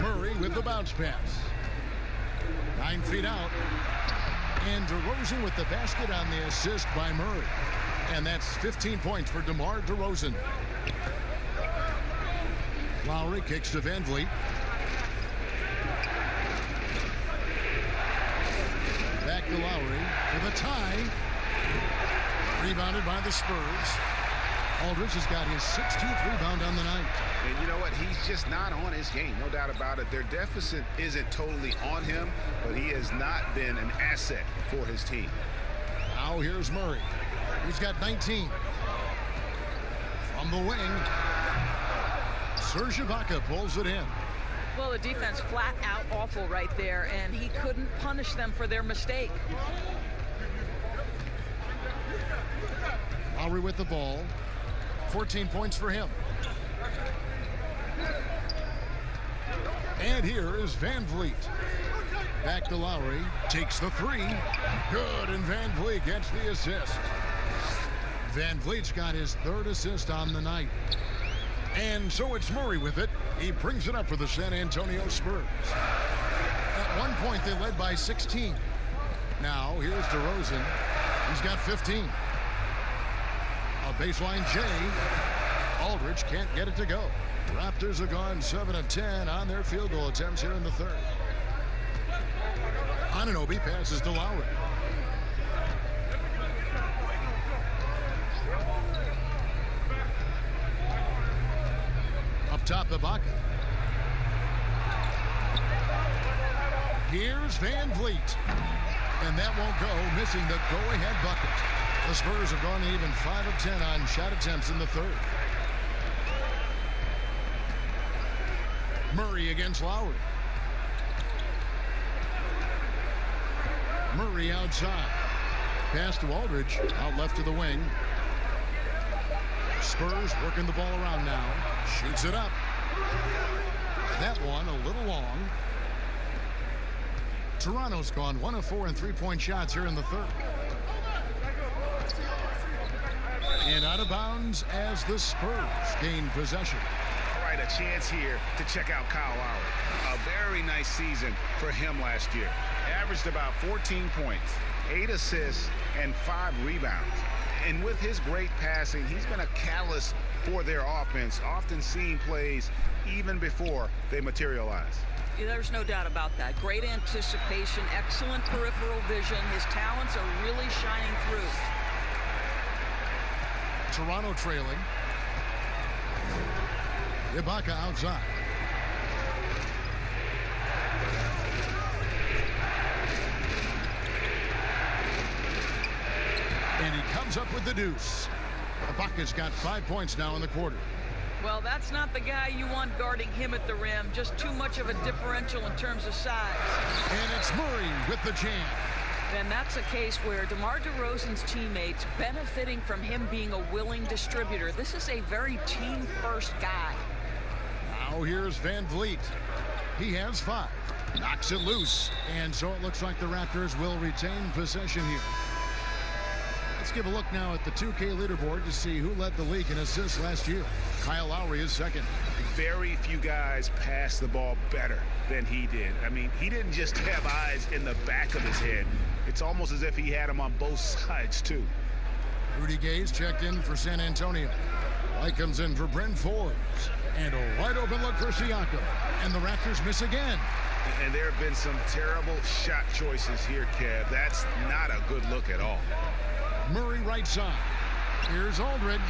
Murray with the bounce pass. 9 feet out. And DeRozan with the basket on the assist by Murray. And that's 15 points for DeMar DeRozan. Lowry kicks to Van Vliet. Back to Lowry for the tie. Rebounded by the Spurs. Aldridge has got his 16th rebound on the night. And you know what? He's just not on his game. No doubt about it. Their deficit isn't totally on him, but he has not been an asset for his team. Now here's Murray. He's got 19. From the wing, Serge Ibaka pulls it in. Well, the defense flat out awful right there, and he couldn't punish them for their mistake. Lowry with the ball. 14 points for him. And here is Van Vliet. Back to Lowry. Takes the 3. Good, and Van Vliet gets the assist. Van Vliet's got his 3rd assist on the night. And so it's Murray with it. He brings it up for the San Antonio Spurs. At one point, they led by 16. Now, here's DeRozan. He's got 15. A baseline J. Aldridge can't get it to go. Raptors have gone 7 of 10 on their field goal attempts here in the third. Anunoby passes to Lowry. Up top, Ibaka. Here's Van Vliet. And that won't go, missing the go-ahead bucket. The Spurs have gone even 5 of 10 on shot attempts in the third. Murray against Lowry. Murray outside. Pass to Aldridge, out left to the wing. Spurs working the ball around now. Shoots it up. That one a little long. Toronto's gone 1 of 4 in three-point shots here in the third. And out of bounds as the Spurs gain possession. All right, a chance here to check out Kyle Lowry. A very nice season for him last year. Averaged about 14 points, 8 assists, and 5 rebounds. And with his great passing, he's been a catalyst for their offense, often seeing plays even before they materialize. There's no doubt about that. Great anticipation, excellent peripheral vision. His talents are really shining through. Toronto trailing. Ibaka outside. And he comes up with the deuce. Ibaka's got 5 points now in the quarter. Well, that's not the guy you want guarding him at the rim. Just too much of a differential in terms of size. And it's Murray with the jam. And that's a case where DeMar DeRozan's teammates benefiting from him being a willing distributor. This is a very team-first guy. Now here's Van Vliet. He has 5. Knocks it loose. And so it looks like the Raptors will retain possession here. Let's give a look now at the 2K leaderboard to see who led the league in assists last year. Kyle Lowry is second. Very few guys pass the ball better than he did. I mean, he didn't just have eyes in the back of his head. It's almost as if he had them on both sides, too. Rudy Gay's checked in for San Antonio. White comes in for Bryn Forbes. And a wide open look for Siakam. And the Raptors miss again. And there have been some terrible shot choices here, Kev. That's not a good look at all. Murray right side. Here's Aldridge.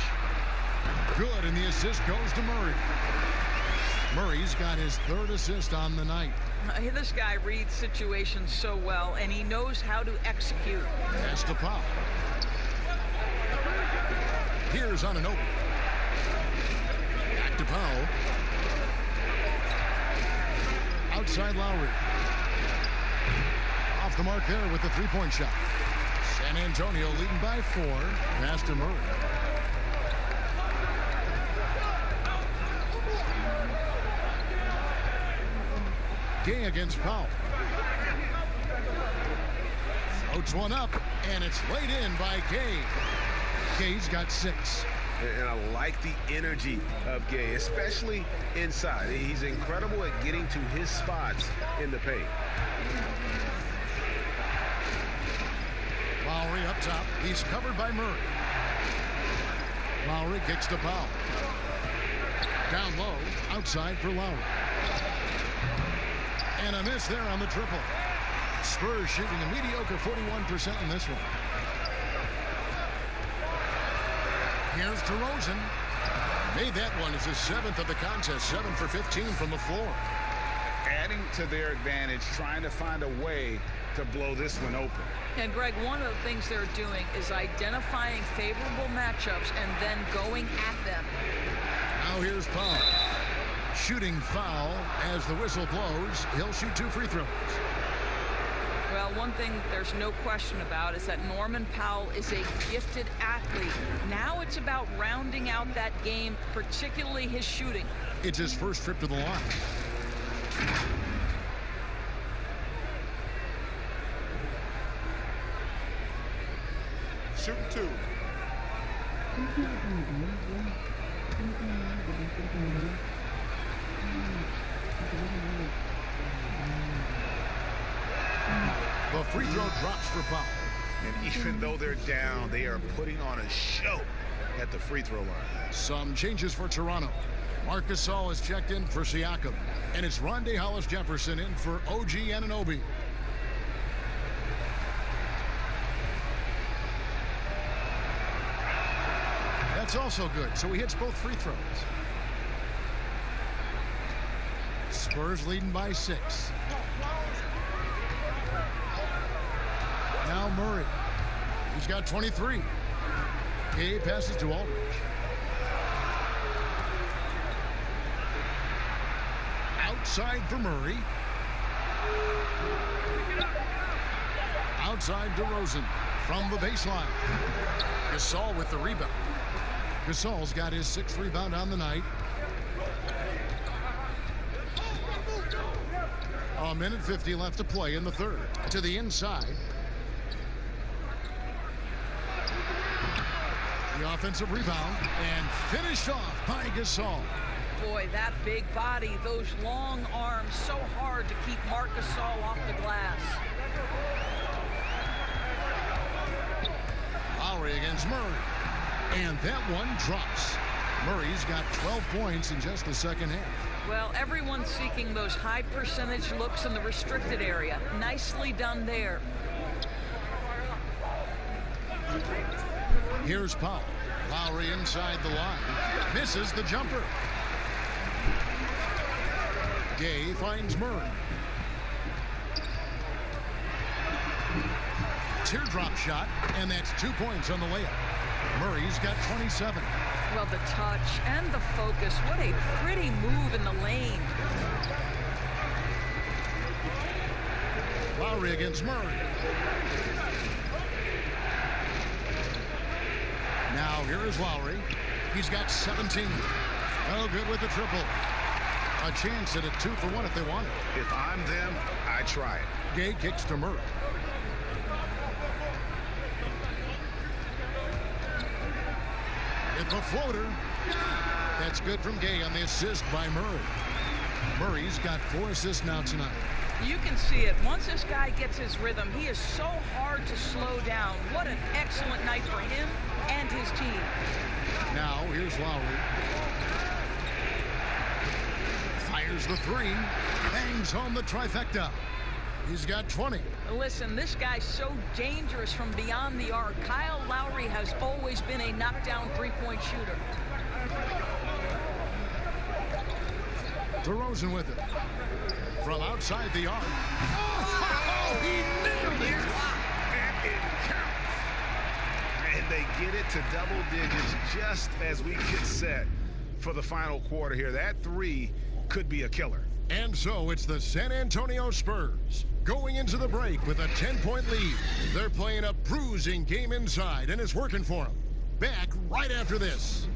Good, and the assist goes to Murray. Murray's got his 3rd assist on the night. This guy reads situations so well, and he knows how to execute. Pass to Powell. Here's Anunoby. Back to Powell. Outside Lowry. Off the mark there with the three-point shot. San Antonio leading by 4. Pass to Murray. Gay against Powell. Floats one up, and it's laid in by Gay. Gay's got 6. And I like the energy of Gay, especially inside. He's incredible at getting to his spots in the paint. Lowry up top. He's covered by Murray. Lowry kicks to Powell. Down low, outside for Lowry. And a miss there on the triple. Spurs shooting a mediocre 41% in this one. Here's DeRozan. Made that one. It's his 7th of the contest. 7 for 15 from the floor. Adding to their advantage, trying to find a way to blow this one open. And Greg, one of the things they're doing is identifying favorable matchups and then going at them. Now here's Powell. Shooting foul as the whistle blows. He'll shoot 2 free throws. Well, one thing there's no question about is that Norman Powell is a gifted athlete. Now it's about rounding out that game, particularly his shooting. It's his first trip to the line. Shooting 2. The free throw drops for Powell. And even though they're down, they are putting on a show at the free throw line. Some changes for Toronto. Marc Gasol is checked in for Siakam. And it's Rondae Hollis-Jefferson in for OG Anunoby. That's also good. So he hits both free throws. Spurs leading by 6. Now Murray. He's got 23. Gay passes to Aldridge. Outside for Murray. Outside DeRozan from the baseline. Gasol with the rebound. Gasol's got his 6th rebound on the night. A minute 50 left to play in the third. To the inside. The offensive rebound and finished off by Gasol. Boy, that big body, those long arms, so hard to keep Marc Gasol off the glass. Lowry against Murray. And that one drops. Murray's got 12 points in just the second half. Well, everyone's seeking those high percentage looks in the restricted area. Nicely done there. Here's Powell. Lowry inside the line. Misses the jumper. Gay finds Murray. Teardrop shot, and that's 2 points on the layup. Murray's got 27. Well, the touch and the focus. What a pretty move in the lane. Lowry against Murray. Now here is Lowry. He's got 17. Oh, good with the triple. A chance at a 2 for 1 if they want it. If I'm them, I try it. Gay kicks to Murray. It's a floater. That's good from Gay on the assist by Murray. Murray's got 4 assists now tonight. You can see it. Once this guy gets his rhythm, he is so hard to slow down. What an excellent night for him and his team. Now here's Lowry. Fires the 3. Bangs home the trifecta. He's got 20. Listen, this guy's so dangerous from beyond the arc. Kyle Lowry has always been a knockdown three-point shooter. DeRozan with it. From outside the arc. Oh, he nailed it! And it counts. And they get it to double digits just as we get set for the final quarter here. That 3 could be a killer. And so it's the San Antonio Spurs going into the break with a 10-point lead. They're playing a bruising game inside, and it's working for them. Back right after this.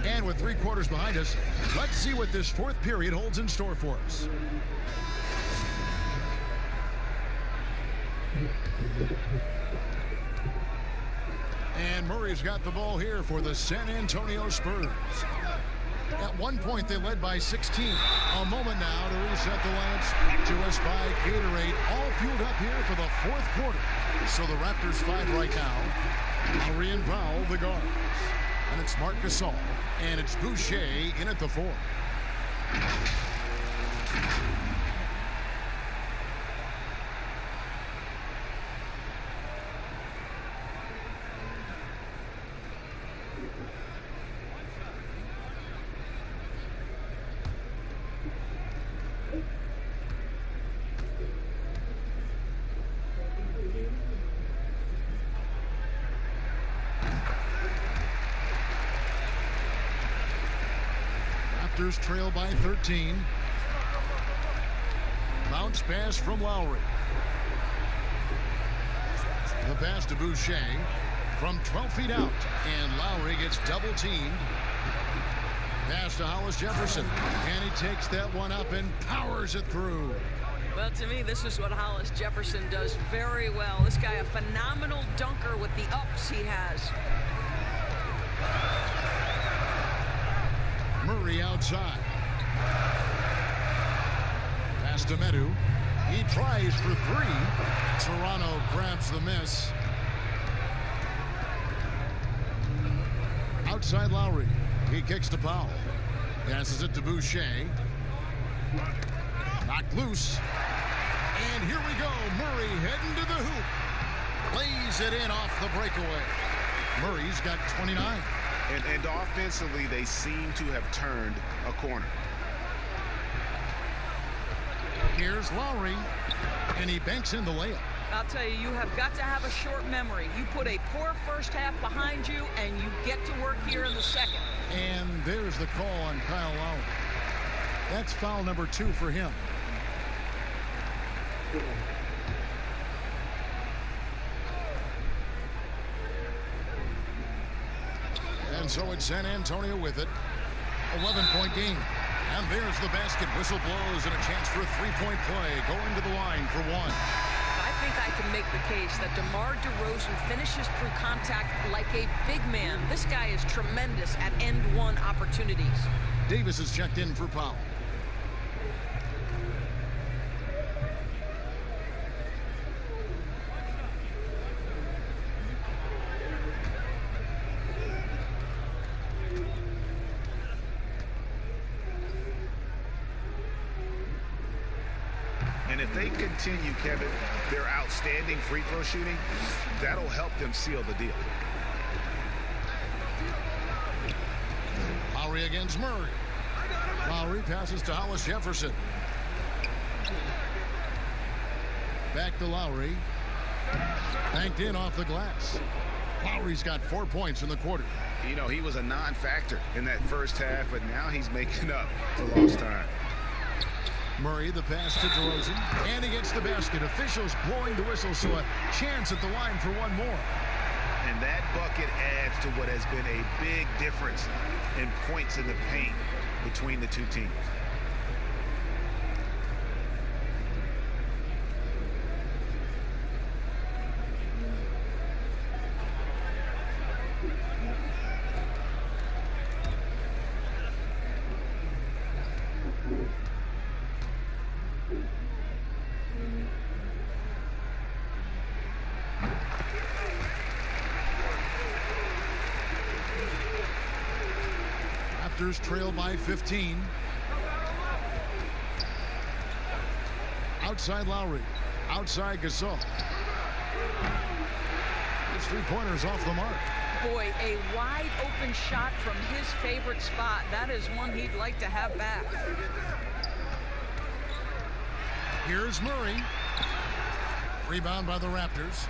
And with 3 quarters behind us, let's see what this 4th period holds in store for us. And Murray's got the ball here for the San Antonio Spurs. At one point, they led by 16. A moment now to reset the lamps to us by Gatorade. All fueled up here for the 4th quarter. So the Raptors 5 right now. Lowry and Powell, the guards. And it's Marc Gasol. And it's Boucher in at the 4. Raptors trail by 13. Bounce pass from Lowry. The pass to Boucher from 12 feet out. And Lowry gets double teamed. Pass to Hollis Jefferson. And he takes that one up and powers it through. Well, to me, this is what Hollis Jefferson does very well. This guy, a phenomenal dunker with the ups he has. Murray outside. Pass to Medu. He tries for 3. Toronto grabs the miss. Outside Lowry. He kicks to Powell. Passes it to Boucher. Knocked loose. And here we go. Murray heading to the hoop. Lays it in off the breakaway. Murray's got 29. And offensively, they seem to have turned a corner. Here's Lowry, and he banks in the layup. I'll tell you, you have got to have a short memory. You put a poor first half behind you, and you get to work here in the second. And there's the call on Kyle Lowry. That's foul number 2 for him. And so it's San Antonio with it. 11-point game. And there's the basket. Whistle blows and a chance for a three-point play. Going to the line for one. I think I can make the case that DeMar DeRozan finishes through contact like a big man. This guy is tremendous at end-one opportunities. Davis is checked in for Powell. And if they continue, Kevin, their outstanding free throw shooting, that'll help them seal the deal. Lowry against Murray. Lowry passes to Hollis Jefferson. Back to Lowry. Banked in off the glass. Lowry's got 4 points in the quarter. You know, he was a non-factor in that first half, but now he's making up for lost time. Murray, the pass to DeRozan, and he gets the basket. Officials blowing the whistle, so a chance at the line for one more. And that bucket adds to what has been a big difference in points in the paint between the two teams. Raptors trail by 15. Outside Lowry. Outside Gasol. His three-pointers off the mark. Boy, a wide open shot from his favorite spot. That is one he'd like to have back. Here's Murray. Rebound by the Raptors.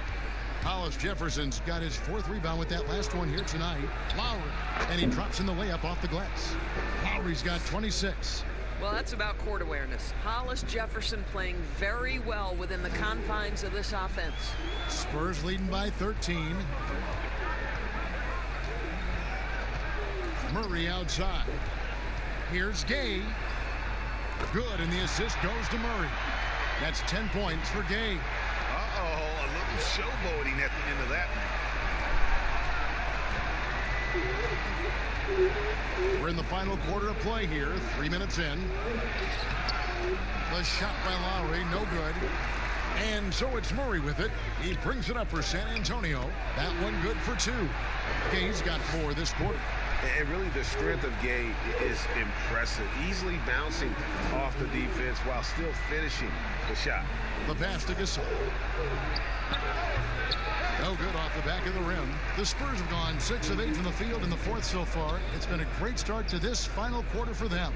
Hollis Jefferson's got his 4th rebound with that last one here tonight. Lowry, and he drops in the layup off the glass. Lowry's got 26. Well, that's about court awareness. Hollis Jefferson playing very well within the confines of this offense. Spurs leading by 13. Murray outside. Here's Gay. Good, and the assist goes to Murray. That's 10 points for Gay. Uh-oh, a little showboating at the end of that one. We're in the final quarter of play here, 3 minutes in. The shot by Lowry, no good. And so it's Murray with it. He brings it up for San Antonio. That one good for 2. Gay's got 4 this quarter. And really the strength of Gay is impressive. Easily bouncing off the defense while still finishing the shot. The pass to Gasol. No good off the back of the rim. The Spurs have gone 6 of 8 from the field in the 4th so far. It's been a great start to this final quarter for them.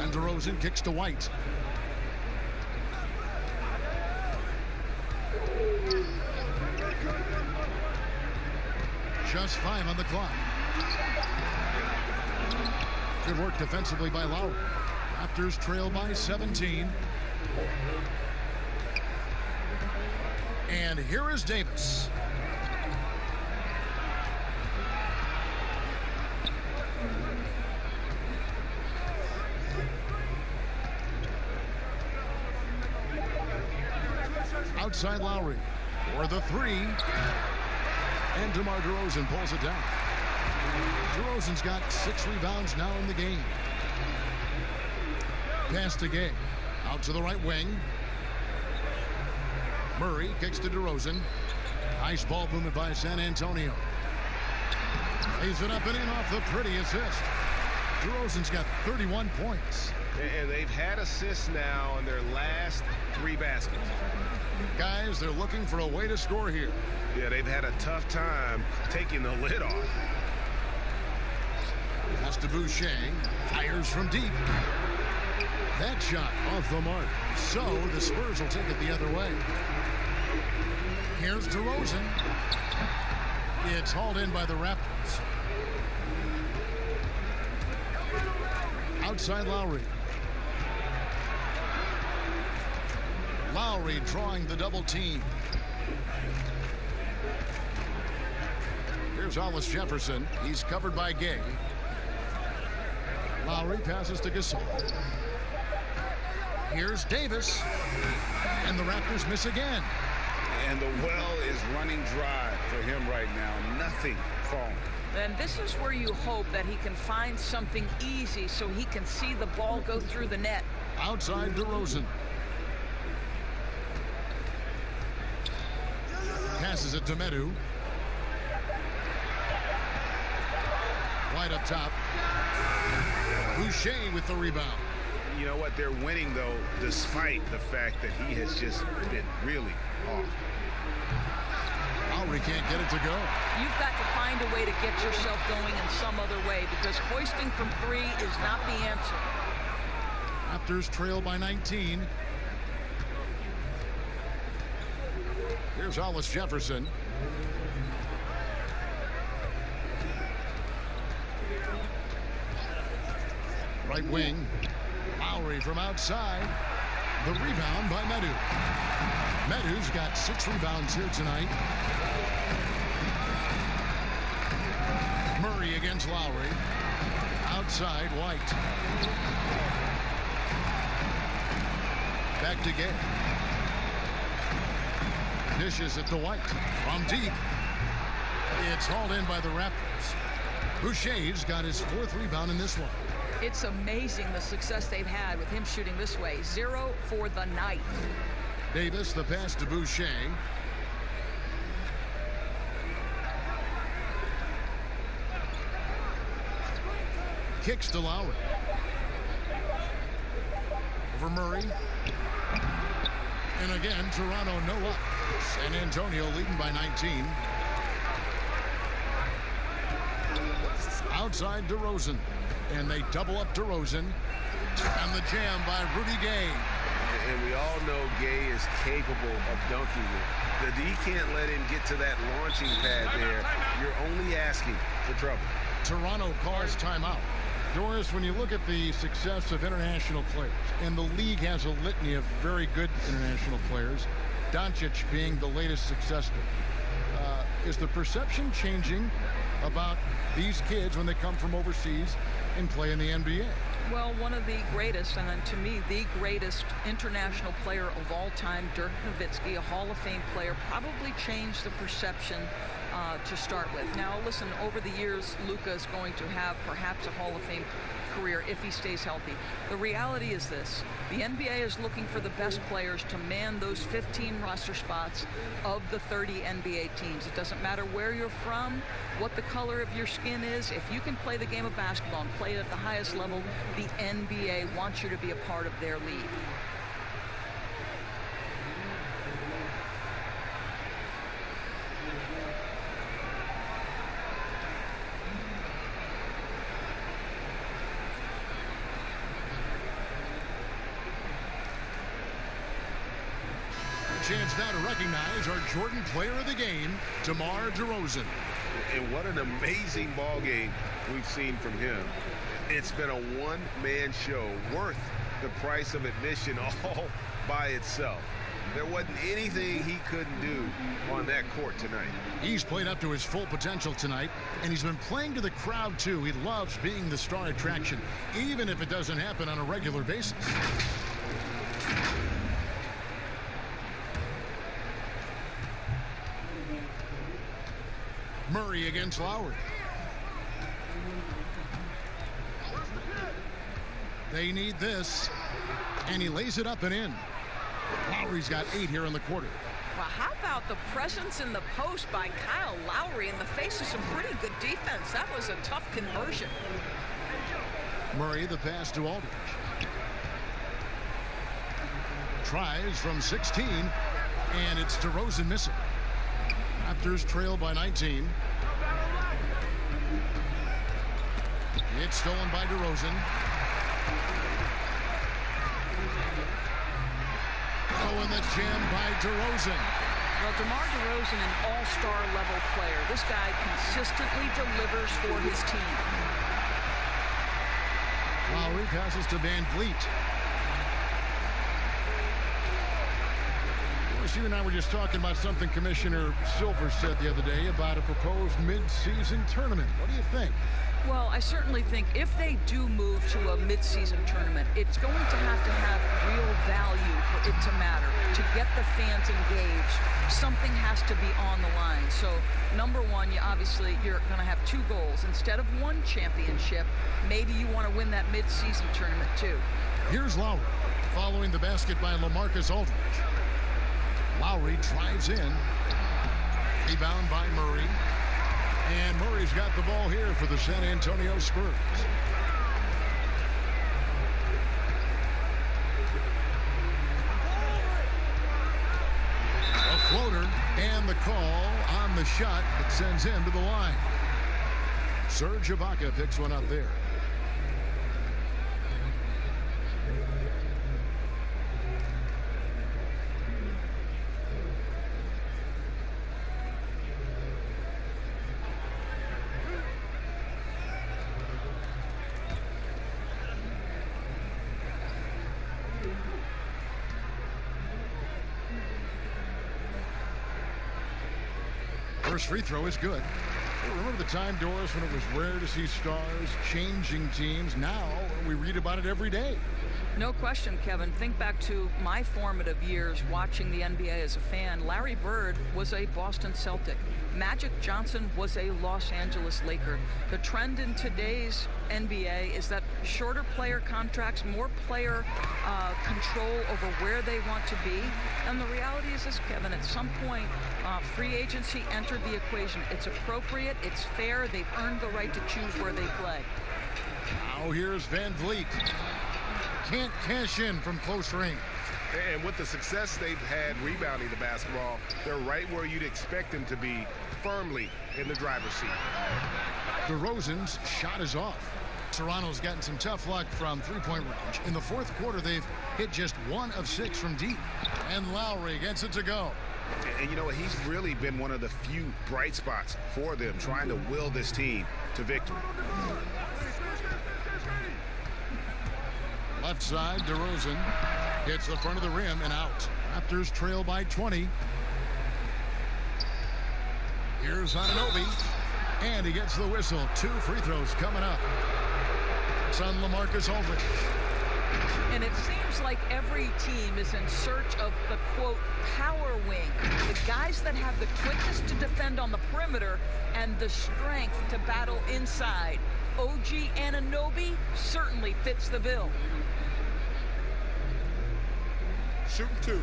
And DeRozan kicks to White. Just 5 on the clock. Good work defensively by Lowry. Raptors trail by 17. And here is Davis. Outside Lowry for the 3. And DeMar DeRozan pulls it down. DeRozan's got 6 rebounds now in the game. Pass to Gay. Out to the right wing. Murray kicks to DeRozan. Nice ball movement by San Antonio. Lays it up and in off the pretty assist. DeRozan's got 31 points. And they've had assists now in their last 3 baskets. Guys, they're looking for a way to score here. Yeah, they've had a tough time taking the lid off. Pass to Boucher. Fires from deep. That shot off the mark. So the Spurs will take it the other way. Here's DeRozan. It's hauled in by the Raptors. Outside Lowry. Lowry drawing the double team. Here's Hollis Jefferson. He's covered by Gay. Lowry passes to Gasol. Here's Davis. And the Raptors miss again. And the well is running dry for him right now. Nothing falling. And this is where you hope that he can find something easy so he can see the ball go through the net. Outside DeRozan. Passes it to Medu. Right up top. Boucher with the rebound. You know what? They're winning, though, despite the fact that he has just been really off. Lowry can't get it to go. You've got to find a way to get yourself going in some other way because hoisting from 3 is not the answer. Raptors trail by 19. Here's Hollis Jefferson. Right wing. Lowry from outside. The rebound by Medu. Medu's got 6 rebounds here tonight. Murray against Lowry. Outside White. Back to Gay. Dishes it to White. From deep. It's hauled in by the Raptors. Boucher's got his 4th rebound in this one. It's amazing the success they've had with him shooting this way. 0 for the night. Davis, the pass to Boucher. Kicks to Lowry. Over Murray. And again, Toronto no luck. San Antonio leading by 19. Outside DeRozan. And they double up DeRozan. And the jam by Rudy Gay. And we all know Gay is capable of dunking it. He can't let him get to that launching pad there. You're only asking for trouble. Toronto calls timeout. Doris, when you look at the success of international players, and the league has a litany of very good international players, Doncic being the latest success story, is the perception changing about these kids when they come from overseas and play in the NBA? Well, one of the greatest, and then to me, the greatest international player of all time, Dirk Nowitzki, a Hall of Fame player, probably changed the perception to start with. Now, listen, over the years, Luka is going to have perhaps a Hall of Fame career if he stays healthy. The reality is this. The NBA is looking for the best players to man those 15 roster spots of the 30 NBA teams. It doesn't matter where you're from, what the color of your skin is. If you can play the game of basketball and play it at the highest level, the NBA wants you to be a part of their league. Chance now to recognize our Jordan Player of the Game, DeMar DeRozan. And what an amazing ball game we've seen from him. It's been a one-man show worth the price of admission all by itself. There wasn't anything he couldn't do on that court tonight. He's played up to his full potential tonight, and he's been playing to the crowd, too. He loves being the star attraction, even if it doesn't happen on a regular basis. Murray against Lowry. They need this, and he lays it up and in. Lowry's got 8 here in the quarter. Well, how about the presence in the post by Kyle Lowry in the face of some pretty good defense? That was a tough conversion. Murray, the pass to Aldridge. tries from 16, and it's DeRozan missing. Raptors trail by 19. It's stolen by DeRozan. Oh, and the jam by DeRozan. Well, DeMar DeRozan, an all-star level player. This guy consistently delivers for his team. Lowry passes to Van Vliet. You and I were just talking about something Commissioner Silver said the other day about a proposed mid-season tournament. What do you think? Well, I certainly think if they do move to a mid-season tournament, it's going to have real value for it to matter. To get the fans engaged, something has to be on the line. So, number one, you're going to have two goals. Instead of one championship, maybe you want to win that mid-season tournament too. Here's Lowry, following the basket by LaMarcus Aldridge. Lowry drives in. Rebound by Murray. And Murray's got the ball here for the San Antonio Spurs. A floater and the call on the shot that sends him to the line. Serge Ibaka picks one up there. First free throw is good. Remember the time, Doris, when it was rare to see stars changing teams? Now we read about it every day. No question, Kevin. Think back to my formative years watching the NBA as a fan. Larry Bird was a Boston Celtic. Magic Johnson was a Los Angeles Laker. The trend in today's NBA is that shorter player contracts, more player control over where they want to be. And the reality is this, Kevin, at some point, free agency entered the equation. It's appropriate, it's fair, they've earned the right to choose where they play. Now here's Van Vliet. Can't cash in from close range. And with the success they've had rebounding the basketball, they're right where you'd expect them to be, firmly in the driver's seat. DeRozan's shot is off. Toronto's gotten some tough luck from three-point range. In the fourth quarter, they've hit just 1 of 6 from deep. And Lowry gets it to go. And you know what? He's really been one of the few bright spots for them, trying to will this team to victory. Left side, DeRozan hits the front of the rim and out. Raptors trail by 20. Here's Anunoby, and he gets the whistle. 2 free throws coming up. It's on LaMarcus Aldridge. And it seems like every team is in search of the, quote, power wing. The guys that have the quickness to defend on the perimeter and the strength to battle inside. OG Anunoby certainly fits the bill. Shooting 2.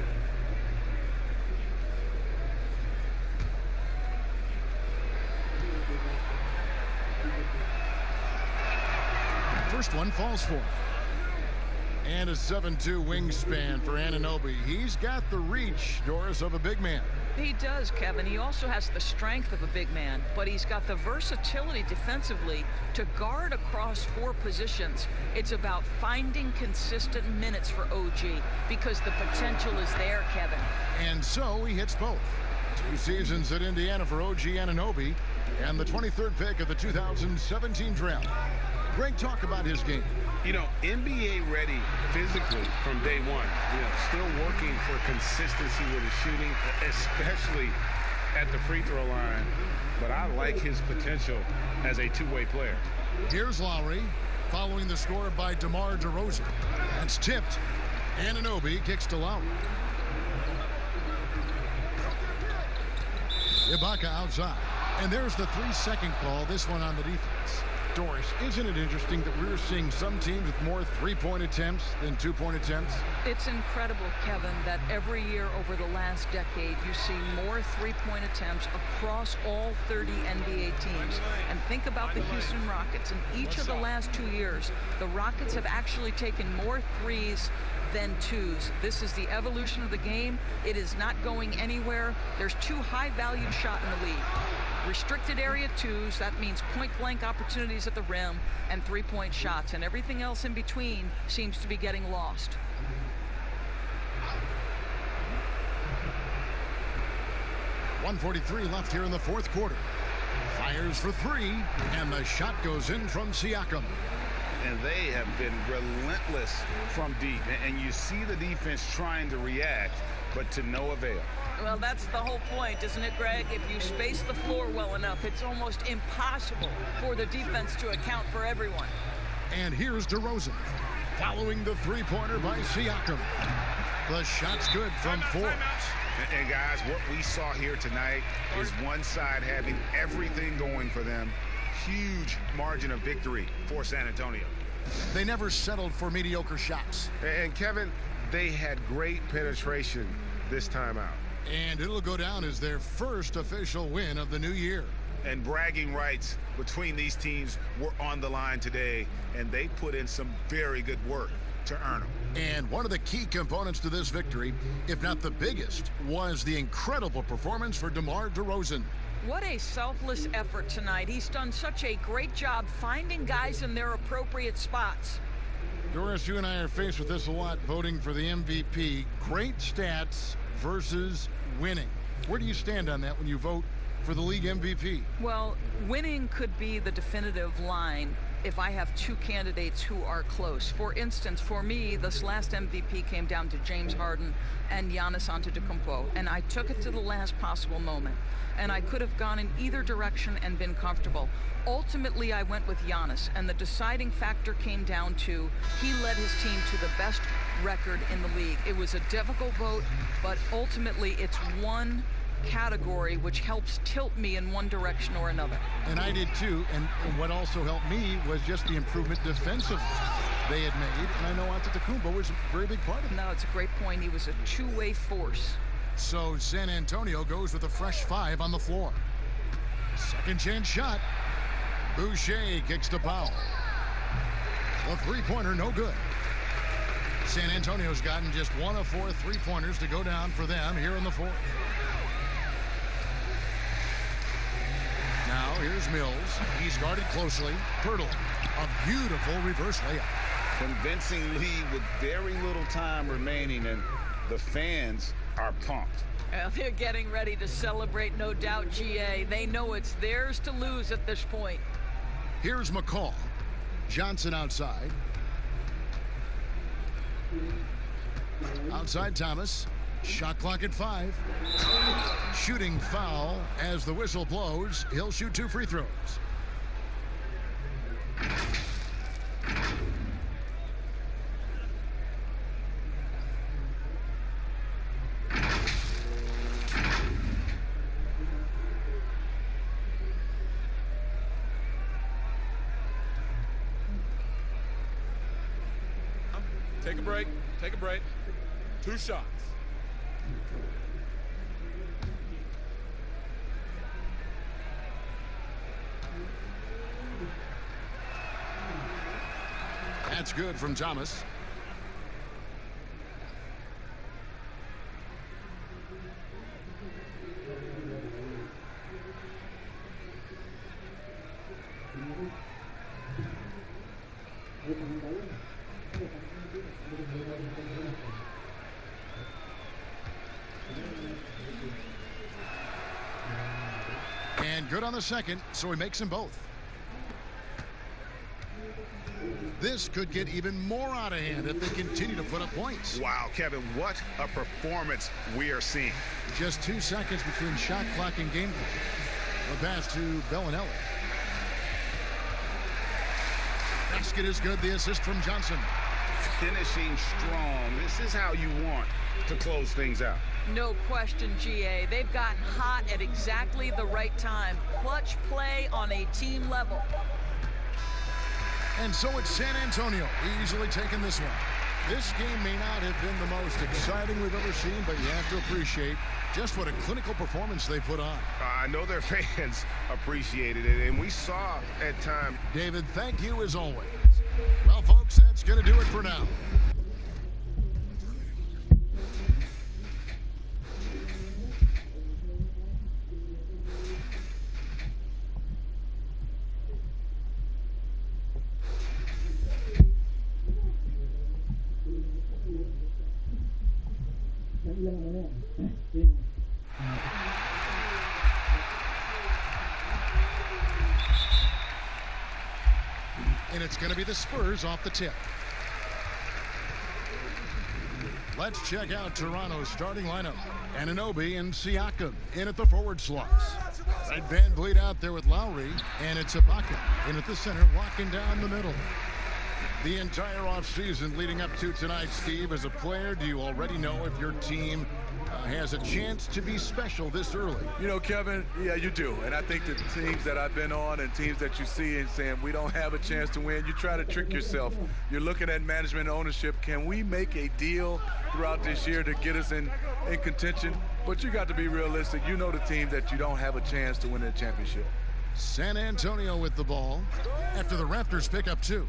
First one falls for him. And a 7'2" wingspan for Anunoby. He's got the reach, Doris, of a big man. He does, Kevin. He also has the strength of a big man, but he's got the versatility defensively to guard across 4 positions. It's about finding consistent minutes for OG because the potential is there, Kevin. And so he hits both. 2 seasons at Indiana for OG Anunoby and the 23rd pick of the 2017 draft. Great talk about his game. You know, NBA ready physically from day one. You know, still working for consistency with his shooting, especially at the free throw line. But I like his potential as a two-way player. Here's Lowry, following the score by DeMar DeRozan. That's tipped. Anunoby kicks to Lowry. Ibaka outside. And there's the 3-second call, this one on the defense. Doris, isn't it interesting that we're seeing some teams with more three-point attempts than two-point attempts? It's incredible, Kevin, that every year over the last decade, you see more three-point attempts across all 30 NBA teams. And think about the Houston Rockets. In each of the last 2 years, the Rockets have actually taken more threes than twos. This is the evolution of the game. It is not going anywhere. There's 2 high-valued shots in the league. Restricted area twos, that means point-blank opportunities at the rim, and three-point shots. And everything else in between seems to be getting lost. .143 left here in the fourth quarter. Fires for 3, and the shot goes in from Siakam. And they have been relentless from deep. And you see the defense trying to react, but to no avail. Well, that's the whole point, isn't it, Greg? If you space the floor well enough, it's almost impossible for the defense to account for everyone. And here's DeRozan, following the three-pointer by Siakam. The shot's good from 4. And guys, what we saw here tonight is one side having everything going for them. Huge margin of victory for San Antonio. They never settled for mediocre shots. And Kevin, they had great penetration this time out. And it'll go down as their first official win of the new year. And bragging rights between these teams were on the line today, and they put in some very good work to earn them. And one of the key components to this victory, if not the biggest, was the incredible performance for DeMar DeRozan. What a selfless effort tonight. He's done such a great job finding guys in their appropriate spots. Doris, you and I are faced with this a lot, voting for the MVP. Great stats versus winning. Where do you stand on that when you vote for the league MVP? Well, winning could be the definitive line if I have 2 candidates who are close. For instance, for me, this last MVP came down to James Harden and Giannis Antetokounmpo, and I took it to the last possible moment. And I could have gone in either direction and been comfortable. Ultimately, I went with Giannis, and the deciding factor came down to he led his team to the best record in the league. It was a difficult vote, but ultimately it's one category which helps tilt me in one direction or another. And I did too, and what also helped me was just the improvement defensively they had made, and I know Antetokounmpo was a very big part of it. No, it's a great point. He was a two-way force. So San Antonio goes with a fresh 5 on the floor. Second chance shot. Boucher kicks to Powell. The three-pointer no good. San Antonio's gotten just 1 of 4 three-pointers to go down for them here in the fourth. Now here's Mills. He's guarded closely. Pirtle, a beautiful reverse layup. Convincing lead with very little time remaining, and the fans are pumped. Well, they're getting ready to celebrate, no doubt, GA. They know it's theirs to lose at this point. Here's McCall. Johnson outside. Outside Thomas. Shot clock at 5. Shooting foul as the whistle blows. He'll shoot 2 free throws. Take a break. Take a break. 2 shots. That's good from Thomas. And good on the second, so he makes them both. This could get even more out of hand if they continue to put up points. Wow, Kevin, what a performance we are seeing. Just 2 seconds between shot clock and game clock. The pass to Bellinelli. Basket is good. The assist from Johnson. Finishing strong. This is how you want to close things out. No question, GA. They've gotten hot at exactly the right time. Clutch play on a team level. And so it's San Antonio easily taking this one. This game may not have been the most exciting we've ever seen, but you have to appreciate just what a clinical performance they put on. I know their fans appreciated it, and we saw at times. David, thank you as always. Well, folks, that's going to do it for now. And it's going to be the Spurs off the tip. Let's check out Toronto's starting lineup. Anunoby and Siakam in at the forward slots. Right, Van Vliet out there with Lowry, and it's Ibaka in at the center, walking down the middle. The entire offseason leading up to tonight, Steve, as a player, do you already know if your team has a chance to be special this early? You know, Kevin, yeah, you do. And I think the teams that I've been on and teams that you see and saying we don't have a chance to win, you try to trick yourself. You're looking at management and ownership. Can we make a deal throughout this year to get us in contention? But you got to be realistic. You know the team that you don't have a chance to win the championship. San Antonio with the ball after the Raptors pick up 2.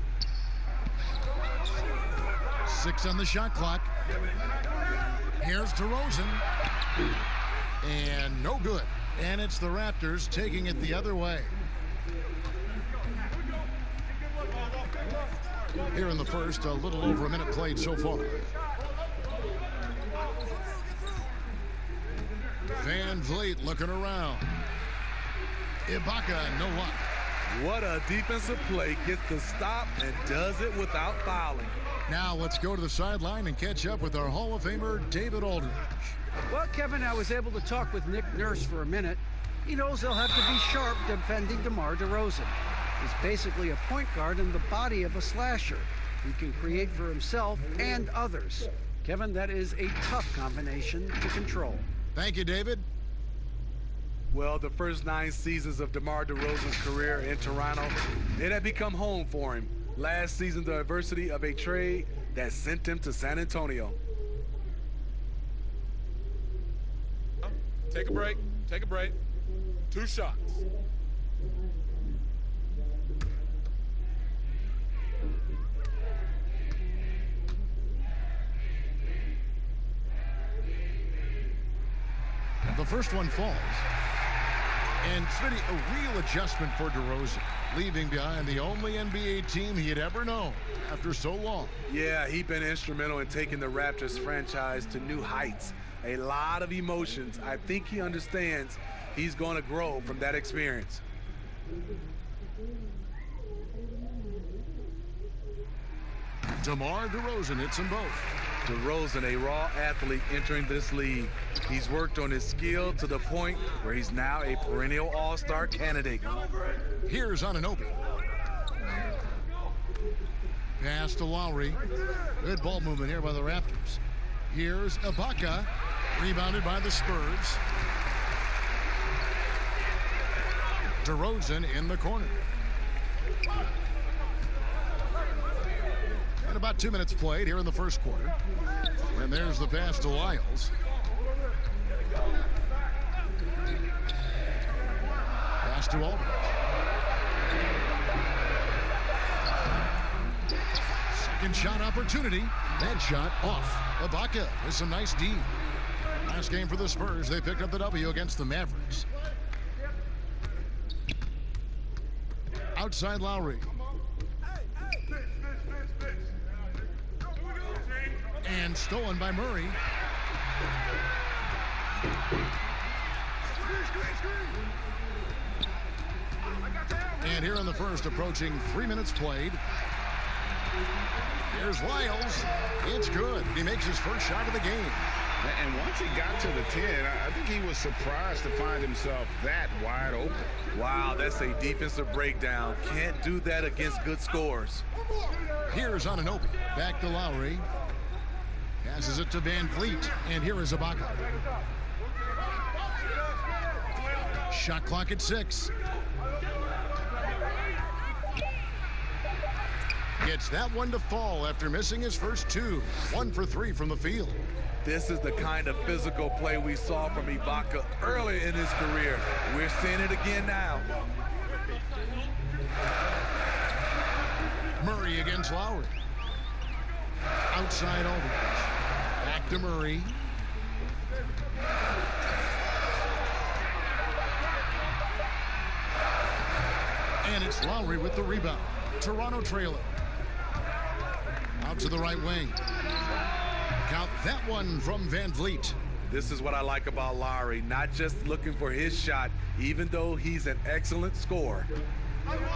6 on the shot clock. Here's DeRozan. And no good. And it's the Raptors taking it the other way. Here in the first, a little over a minute played so far. Van Vliet looking around. Ibaka, no luck. What a defensive play. Gets the stop and does it without fouling. Now let's go to the sideline and catch up with our Hall of Famer, David Aldridge. Well, Kevin, I was able to talk with Nick Nurse for a minute. He knows they'll have to be sharp defending DeMar DeRozan. He's basically a point guard in the body of a slasher. He can create for himself and others. Kevin, that is a tough combination to control. Thank you, David. Well, the first 9 seasons of DeMar DeRozan's career in Toronto, it had become home for him. Last season, the adversity of a trade that sent him to San Antonio. Take a break. Take a break. 2 shots. The first one falls. And Smitty, a real adjustment for DeRozan, leaving behind the only NBA team he had ever known after so long. Yeah, he's been instrumental in taking the Raptors franchise to new heights. A lot of emotions. I think he understands he's going to grow from that experience. DeMar DeRozan hits them both. DeRozan, a raw athlete entering this league. He's worked on his skill to the point where he's now a perennial all-star candidate. Here's Anunoby. Pass to Lowry. Good ball movement here by the Raptors. Here's Ibaka. Rebounded by the Spurs. DeRozan in the corner. And about 2 minutes played here in the first quarter. And there's the pass to Lyles. Pass to Aldridge. Second shot opportunity. That shot off. Ibaka with some nice D. Last game for the Spurs, they picked up the W against the Mavericks. Outside Lowry. And stolen by Murray. And here in the first, approaching 3 minutes played. Here's Lyles. It's good. He makes his first shot of the game. And once he got to the 10, I think he was surprised to find himself that wide open. Wow, that's a defensive breakdown. Can't do that against good scores. Here's Anunoby. Back to Lowry. Passes it to Van Vliet. And here is Ibaka. Shot clock at 6. Gets that one to fall after missing his first two. 1 for 3 from the field. This is the kind of physical play we saw from Ibaka early in his career. We're seeing it again now. Murray against Lowry. Outside Aldridge. Back to Murray. And it's Lowry with the rebound. Toronto trailer. Out to the right wing. Count that one from Van Vliet. This is what I like about Lowry, not just looking for his shot, even though he's an excellent scorer.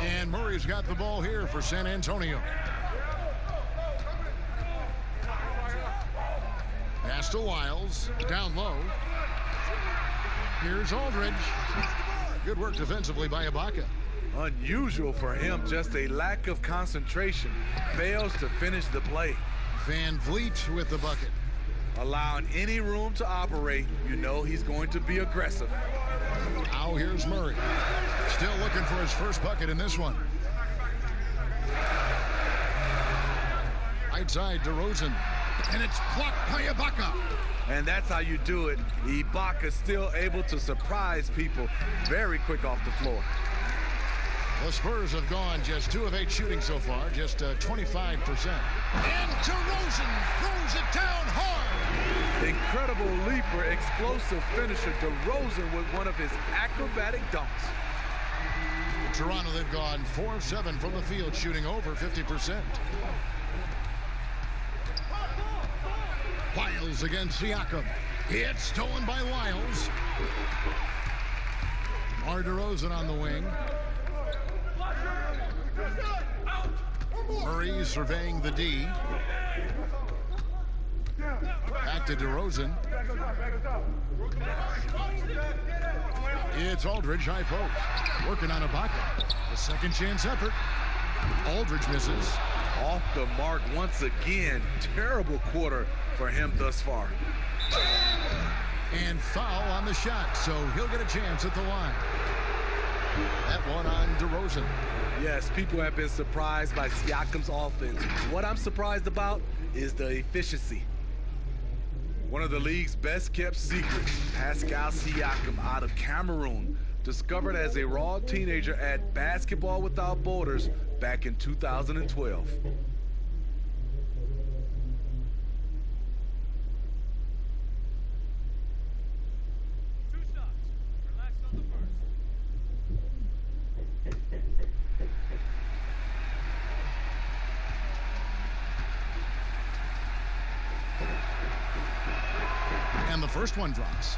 And Murray's got the ball here for San Antonio. Pass to Wiles. Down low. Here's Aldridge. Good work defensively by Ibaka. Unusual for him, just a lack of concentration. Fails to finish the play. Van Vliet with the bucket. Allowing any room to operate, you know he's going to be aggressive. Now here's Murray. Still looking for his first bucket in this one. Right side to DeRozan. And it's blocked by Ibaka. And that's how you do it. Ibaka still able to surprise people very quick off the floor. The Spurs have gone just 2 of 8 shooting so far, just 25%. And DeRozan throws it down hard. Incredible leaper, explosive finisher. DeRozan with one of his acrobatic dunks. Toronto, they've gone 4 of 7 from the field, shooting over 50%. Wiles against Siakam. It's stolen by Wiles. Mar DeRozan on the wing. Murray surveying the D. Back to DeRozan. It's Aldridge, high post. Working on Ibaka. A second chance effort. Aldridge misses. Off the mark once again. Terrible quarter for him thus far. And foul on the shot, so he'll get a chance at the line. That one on DeRozan. Yes, people have been surprised by Siakam's offense. What I'm surprised about is the efficiency. One of the league's best kept secrets, Pascal Siakam out of Cameroon, discovered as a raw teenager at Basketball Without Borders back in 2012. And the first one drops.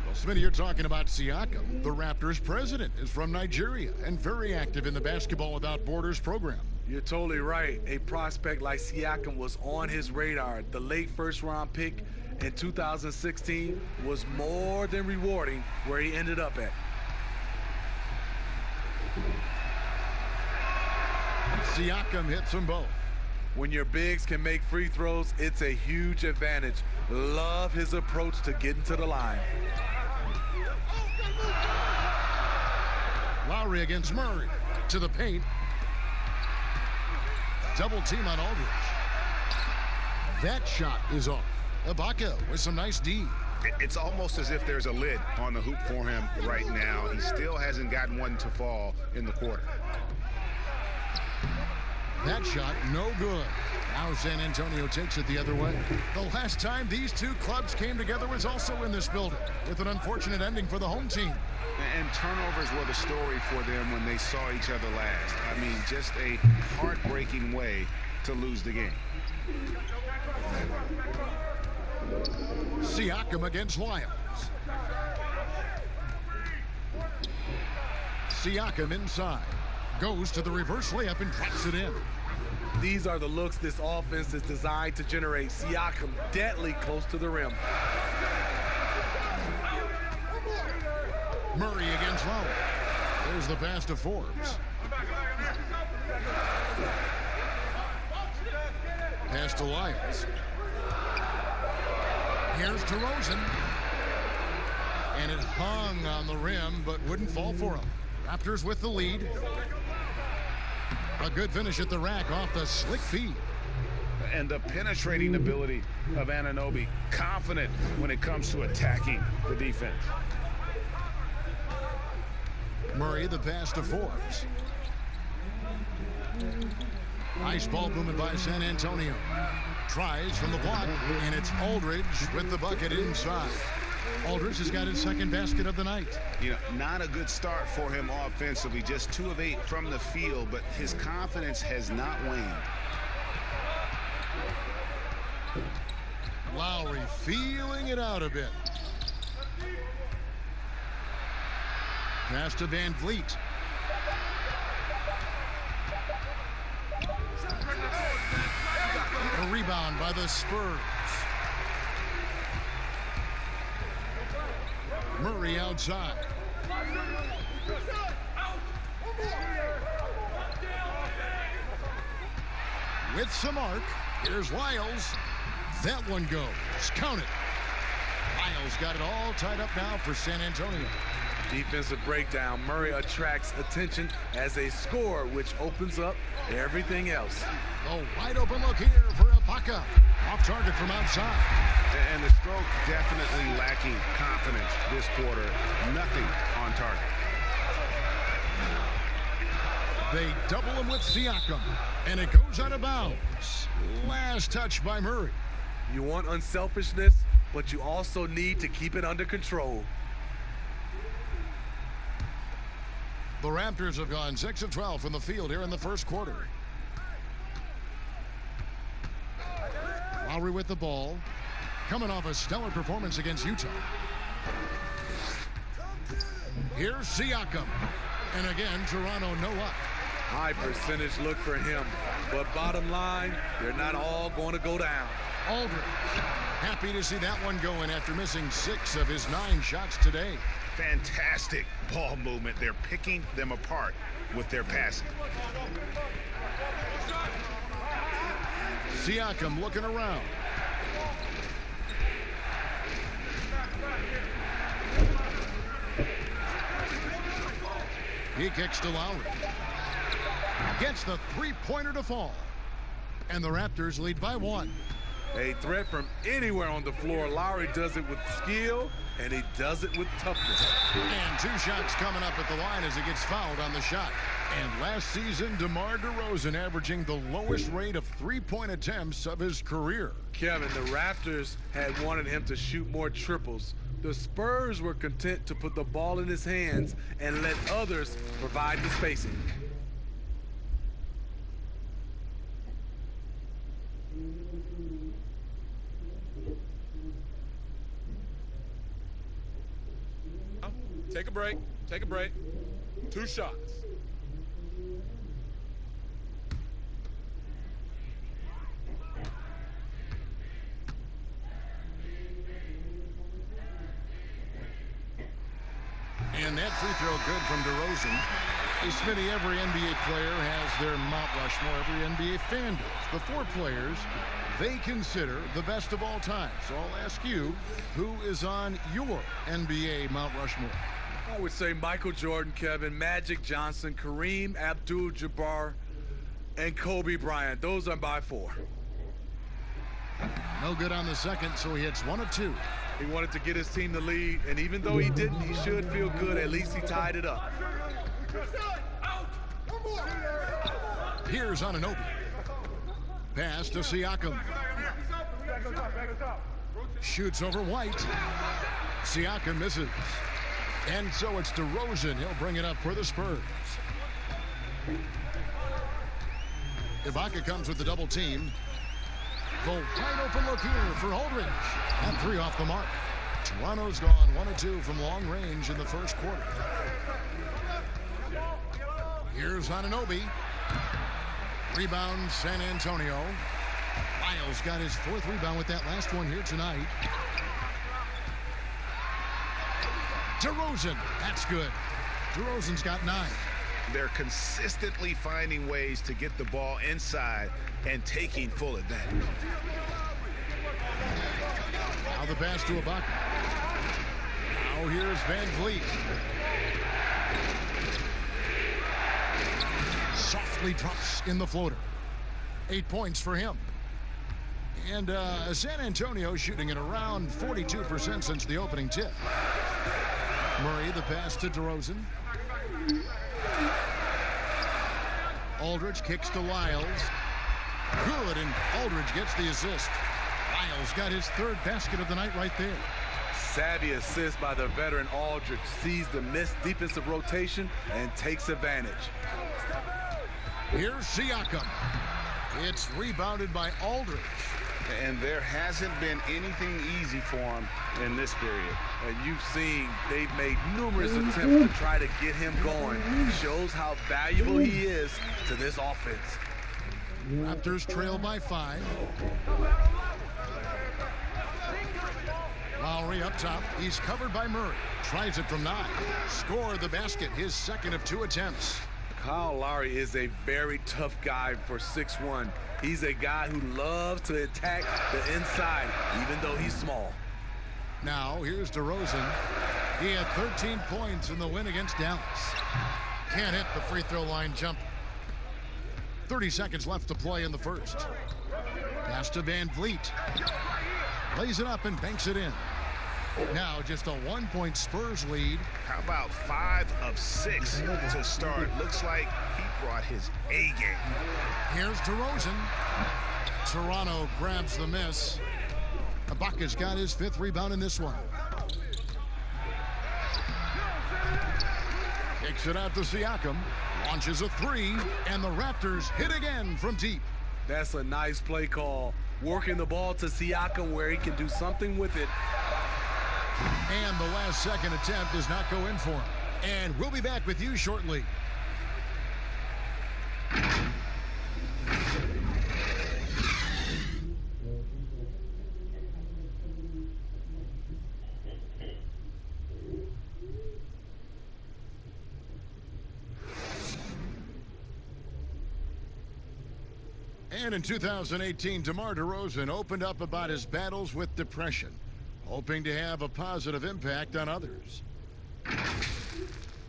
Well, Smitty, you're talking about Siakam. The Raptors president is from Nigeria and very active in the Basketball Without Borders program. You're totally right. A prospect like Siakam was on his radar. The late first-round pick in 2016 was more than rewarding where he ended up at. Siakam hits them both. When your bigs can make free throws, it's a huge advantage. Love his approach to getting to the line. Lowry against Murray. To the paint. Double team on Aldridge. That shot is off. Ibaka with some nice D. It's almost as if there's a lid on the hoop for him right now. He still hasn't gotten one to fall in the quarter. That shot, no good. Now San Antonio takes it the other way. The last time these two clubs came together was also in this building, with an unfortunate ending for the home team. And turnovers were the story for them when they saw each other last. I mean, just a heartbreaking way to lose the game. Siakam against Wiles. Siakam inside. Goes to the reverse layup and drops it in. These are the looks this offense is designed to generate. Siakam deadly close to the rim. Murray against Lowry. There's the pass to Forbes. Pass to Lyles. Here's DeRozan. And it hung on the rim, but wouldn't fall for him. Raptors with the lead. A good finish at the rack off the slick feed. And the penetrating ability of Anunoby, confident when it comes to attacking the defense. Murray, the pass to Forbes. Nice ball movement by San Antonio. Tries from the block, and it's Aldridge with the bucket inside. Aldridge has got his second basket of the night. You know, not a good start for him offensively. Just 2 of 8 from the field, but his confidence has not waned. Lowry feeling it out a bit. Pass to Van Vliet. A rebound by the Spurs. Murray outside. With some arc, here's Lyles. That one goes. Count it. Lyles got it all tied up now for San Antonio. Defensive breakdown. Murray attracts attention as a scorer, which opens up everything else. A wide open look here for Ibaka. Off target from outside. And the stroke definitely lacking confidence this quarter. Nothing on target. They double him with Siakam. And it goes out of bounds. Last touch by Murray. You want unselfishness, but you also need to keep it under control. The Raptors have gone 6 of 12 from the field here in the first quarter. Lowry with the ball. Coming off a stellar performance against Utah. Here's Siakam. And again, Toronto no up. High percentage look for him. But bottom line, they're not all going to go down. Aldridge. Happy to see that one going after missing 6 of his 9 shots today. Fantastic ball movement. They're picking them apart with their passing. Siakam looking around. He kicks to Lowry. Gets the three-pointer to fall. And the Raptors lead by 1. A threat from anywhere on the floor. Lowry does it with skill, and he does it with toughness. And 2 shots coming up at the line as he gets fouled on the shot. And last season, DeMar DeRozan averaging the lowest rate of three-point attempts of his career. Kevin, the Raptors had wanted him to shoot more triples. The Spurs were content to put the ball in his hands and let others provide the spacing. Take a break. Take a break. 2 shots. And that free throw good from DeRozan. Hey, Smitty, every NBA player has their Mount Rushmore. Every NBA fan does. The 4 players they consider the best of all time. So I'll ask you, who is on your NBA Mount Rushmore? I would say Michael Jordan, Kevin, Magic Johnson, Kareem Abdul-Jabbar, and Kobe Bryant. Those are my 4. No good on the second, so he hits 1 of 2. He wanted to get his team the lead, and even though he didn't, he should feel good. At least he tied it up. Here's Anunoby. Pass to Siakam. Shoots over White. Siakam misses. And so it's DeRozan. He'll bring it up for the Spurs. Ibaka comes with the double team. The wide open look here for Aldridge. And 3 off the mark. Toronto's gone 1 of 2 from long range in the first quarter. Here's Anunoby. Rebound San Antonio. Lyles got his 4th rebound with that last one here tonight. DeRozan, that's good. DeRozan's got 9. They're consistently finding ways to get the ball inside and taking full advantage. Now the pass to Ibaka. Now here's Van Vliet. Softly drops in the floater. 8 points for him. And San Antonio shooting at around 42% since the opening tip. Murray, the pass to DeRozan. Aldridge kicks to Lyles. Good, and Aldridge gets the assist. Lyles got his third basket of the night right there. Savvy assist by the veteran Aldridge. Sees the missed defensive rotation and takes advantage. Here's Siakam. It's rebounded by Aldridge. And there hasn't been anything easy for him in this period. And you've seen they've made numerous attempts to try to get him going. Shows how valuable he is to this offense. Raptors trail by 5. Lowry up top. He's covered by Murray. Tries it from 9. Scored the basket, his second of 2 attempts. Kyle Lowry is a very tough guy for 6'1". He's a guy who loves to attack the inside, even though he's small. Now, here's DeRozan. He had 13 points in the win against Dallas. Can't hit the free throw line jump. 30 seconds left to play in the first. Pass to Van Vliet. Lays it up and banks it in. Now just a 1-point Spurs lead. How about 5 of 6 to start? Looks like he brought his A game. Here's DeRozan. Toronto grabs the miss. Ibaka's got his 5th rebound in this one. Kicks it out to Siakam. Launches a 3, and the Raptors hit again from deep. That's a nice play call. Working the ball to Siakam where he can do something with it. And the last second attempt does not go in for him. And we'll be back with you shortly. And in 2018, DeMar DeRozan opened up about his battles with depression, hoping to have a positive impact on others. A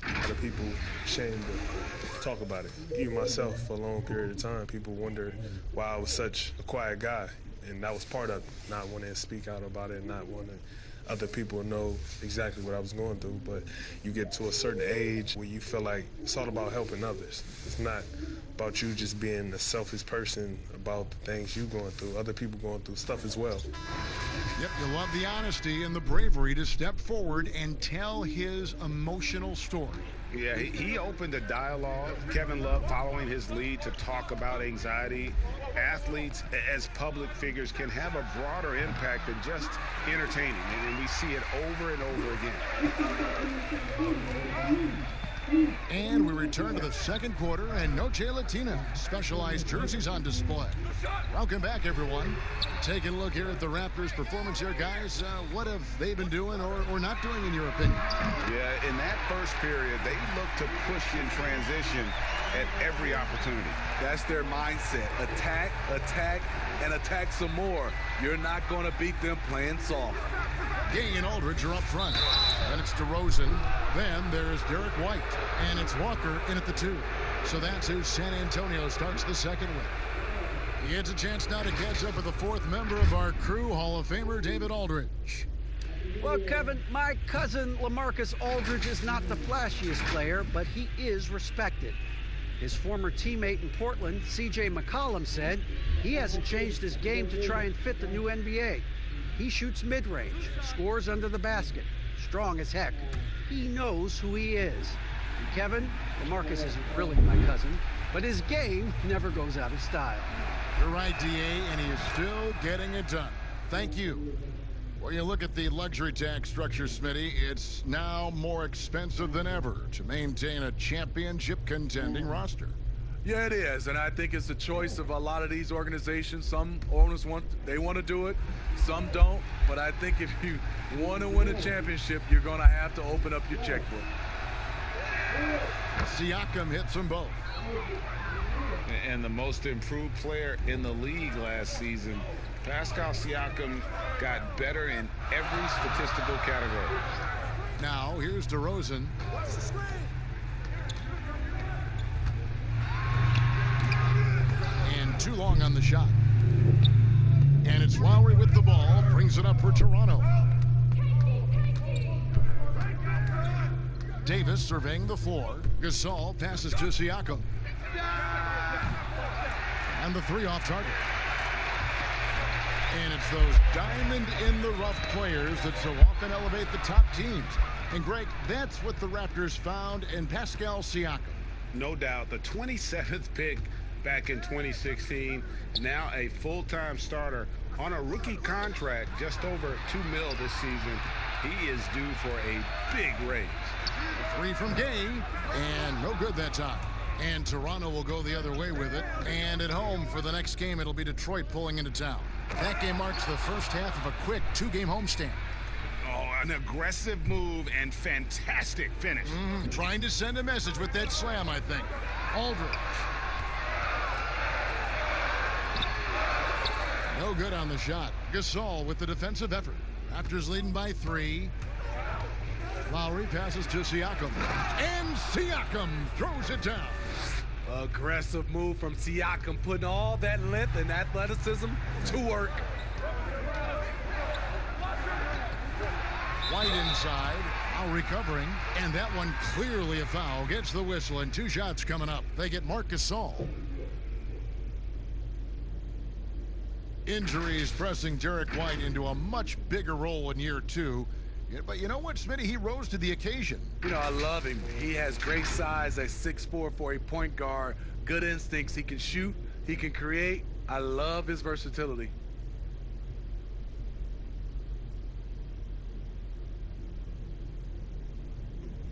lot of people ashamed to talk about it. Even myself, for a long period of time, people wonder why I was such a quiet guy. And that was part of it, not wanting to speak out about it, not wanting other people to know exactly what I was going through. But you get to a certain age where you feel like it's all about helping others. It's not about you just being a selfish person about the things you're going through. Other people going through stuff as well. Yep, you love the honesty and the bravery to step forward and tell his emotional story. Yeah, he opened a dialogue. Kevin Love following his lead to talk about anxiety. Athletes as public figures can have a broader impact than just entertaining, and we see it over and over again. And we return to the second quarter, and Noche Latina specialized jerseys on display. Welcome back, everyone. Taking a look here at the Raptors' performance here, guys. What have they been doing or not doing, in your opinion? Yeah, in that first period, they looked to push in transition at every opportunity. That's their mindset. Attack, attack, and attack some more. You're not going to beat them playing soft. Gay and Aldridge are up front. Then it's DeRozan. Then there's Derek White. And it's Walker in at the 2. So that's who San Antonio starts the second with. He gets a chance now to catch up with the 4th member of our crew, Hall of Famer David Aldridge. Well, Kevin, my cousin LaMarcus Aldridge is not the flashiest player, but he is respected. His former teammate in Portland, C.J. McCollum, said he hasn't changed his game to try and fit the new NBA. He shoots mid-range, scores under the basket, strong as heck. He knows who he is. And Kevin, LaMarcus isn't really my cousin, but his game never goes out of style. You're right, D.A., and he is still getting it done. Thank you. Well, you look at the luxury tax structure, Smitty, it's now more expensive than ever to maintain a championship contending roster. Yeah, it is, and I think it's the choice of a lot of these organizations. Some owners want to do it, some don't, but I think if you want to win a championship, you're going to have to open up your checkbook. Siakam hits them both. And the most improved player in the league last season, Pascal Siakam, got better in every statistical category. Now, here's DeRozan. Too long on the shot. And it's Lowry with the ball. Brings it up for Toronto. Davis surveying the floor. Gasol passes to Siakam. And the three off target. And it's those diamond-in-the-rough players that so often elevate the top teams. And, Greg, that's what the Raptors found in Pascal Siakam. No doubt. The 27th pick back in 2016. Now a full-time starter on a rookie contract, just over $2 million this season. He is due for a big raise. Three from Gay, and no good that time. And Toronto will go the other way with it. And at home for the next game, it'll be Detroit pulling into town. That game marks the first half of a quick two-game homestand. Oh, an aggressive move and fantastic finish. Trying to send a message with that slam, I think. Aldridge. No good on the shot. Gasol with the defensive effort. Raptors leading by 3. Lowry passes to Siakam. And Siakam throws it down. Aggressive move from Siakam, putting all that length and athleticism to work. White inside. Lowry covering. And that one clearly a foul. Gets the whistle, and 2 shots coming up. They get Marc Gasol. Injuries pressing Derek White into a much bigger role in year 2. Yeah, but you know what, Smitty? He rose to the occasion. You know, I love him. He has great size at 6'4" for a point guard. Good instincts. He can shoot. He can create. I love his versatility.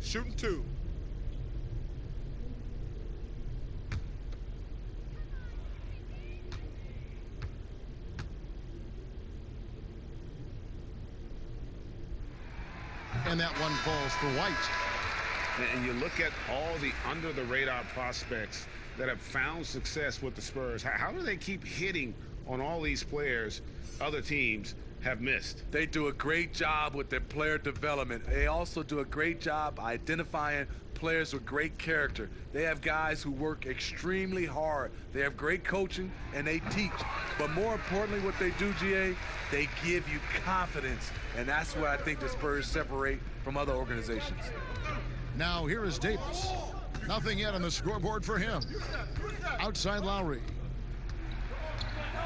Shooting 2. And that one falls for White. And you look at all the under-the-radar prospects that have found success with the Spurs. How do they keep hitting on all these players other teams have missed? They do a great job with their player development. They also do a great job identifying players with great character. They have guys who work extremely hard. They have great coaching, and they teach. But more importantly, what they do, GA, they give you confidence. And that's where I think the Spurs separate from other organizations. Now here is Davis. Nothing yet on the scoreboard for him. Outside Lowry.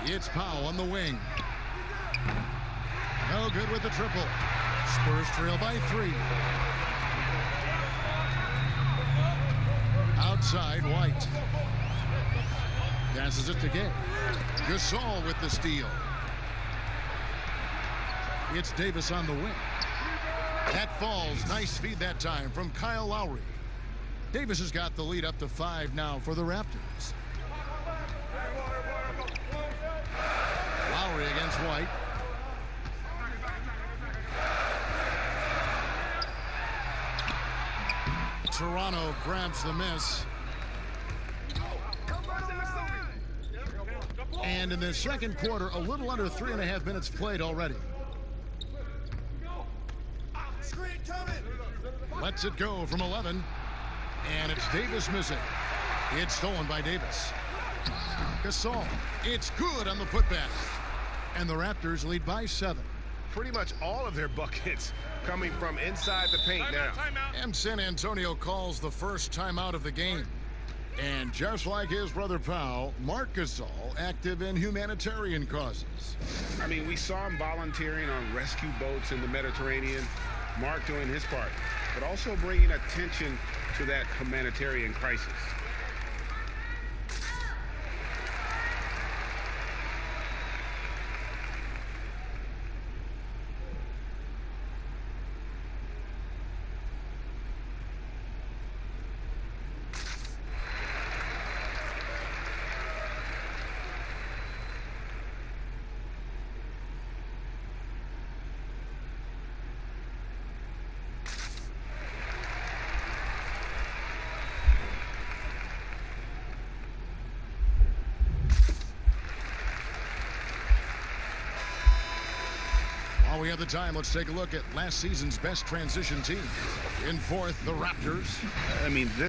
It's Powell on the wing. No good with the triple. Spurs trail by 3. Outside White. Passes it to Gay. Gasol with the steal. It's Davis on the wing. That falls. Nice feed that time from Kyle Lowry. Davis has got the lead up to 5 now for the Raptors. Lowry against White. Toronto grabs the miss. And in the second quarter, a little under 3.5 minutes played already. Lets it go from 11. And it's Davis missing. It's stolen by Davis. Gasol. It's good on the putback. And the Raptors lead by 7. Pretty much all of their buckets coming from inside the paint now. And San Antonio calls the first timeout of the game. And just like his brother Powell, Marc Gasol active in humanitarian causes. I mean, we saw him volunteering on rescue boats in the Mediterranean. Mark doing his part, but also bringing attention to that humanitarian crisis. While we have the time, let's take a look at last season's best transition team. In 4th, the Raptors. I mean,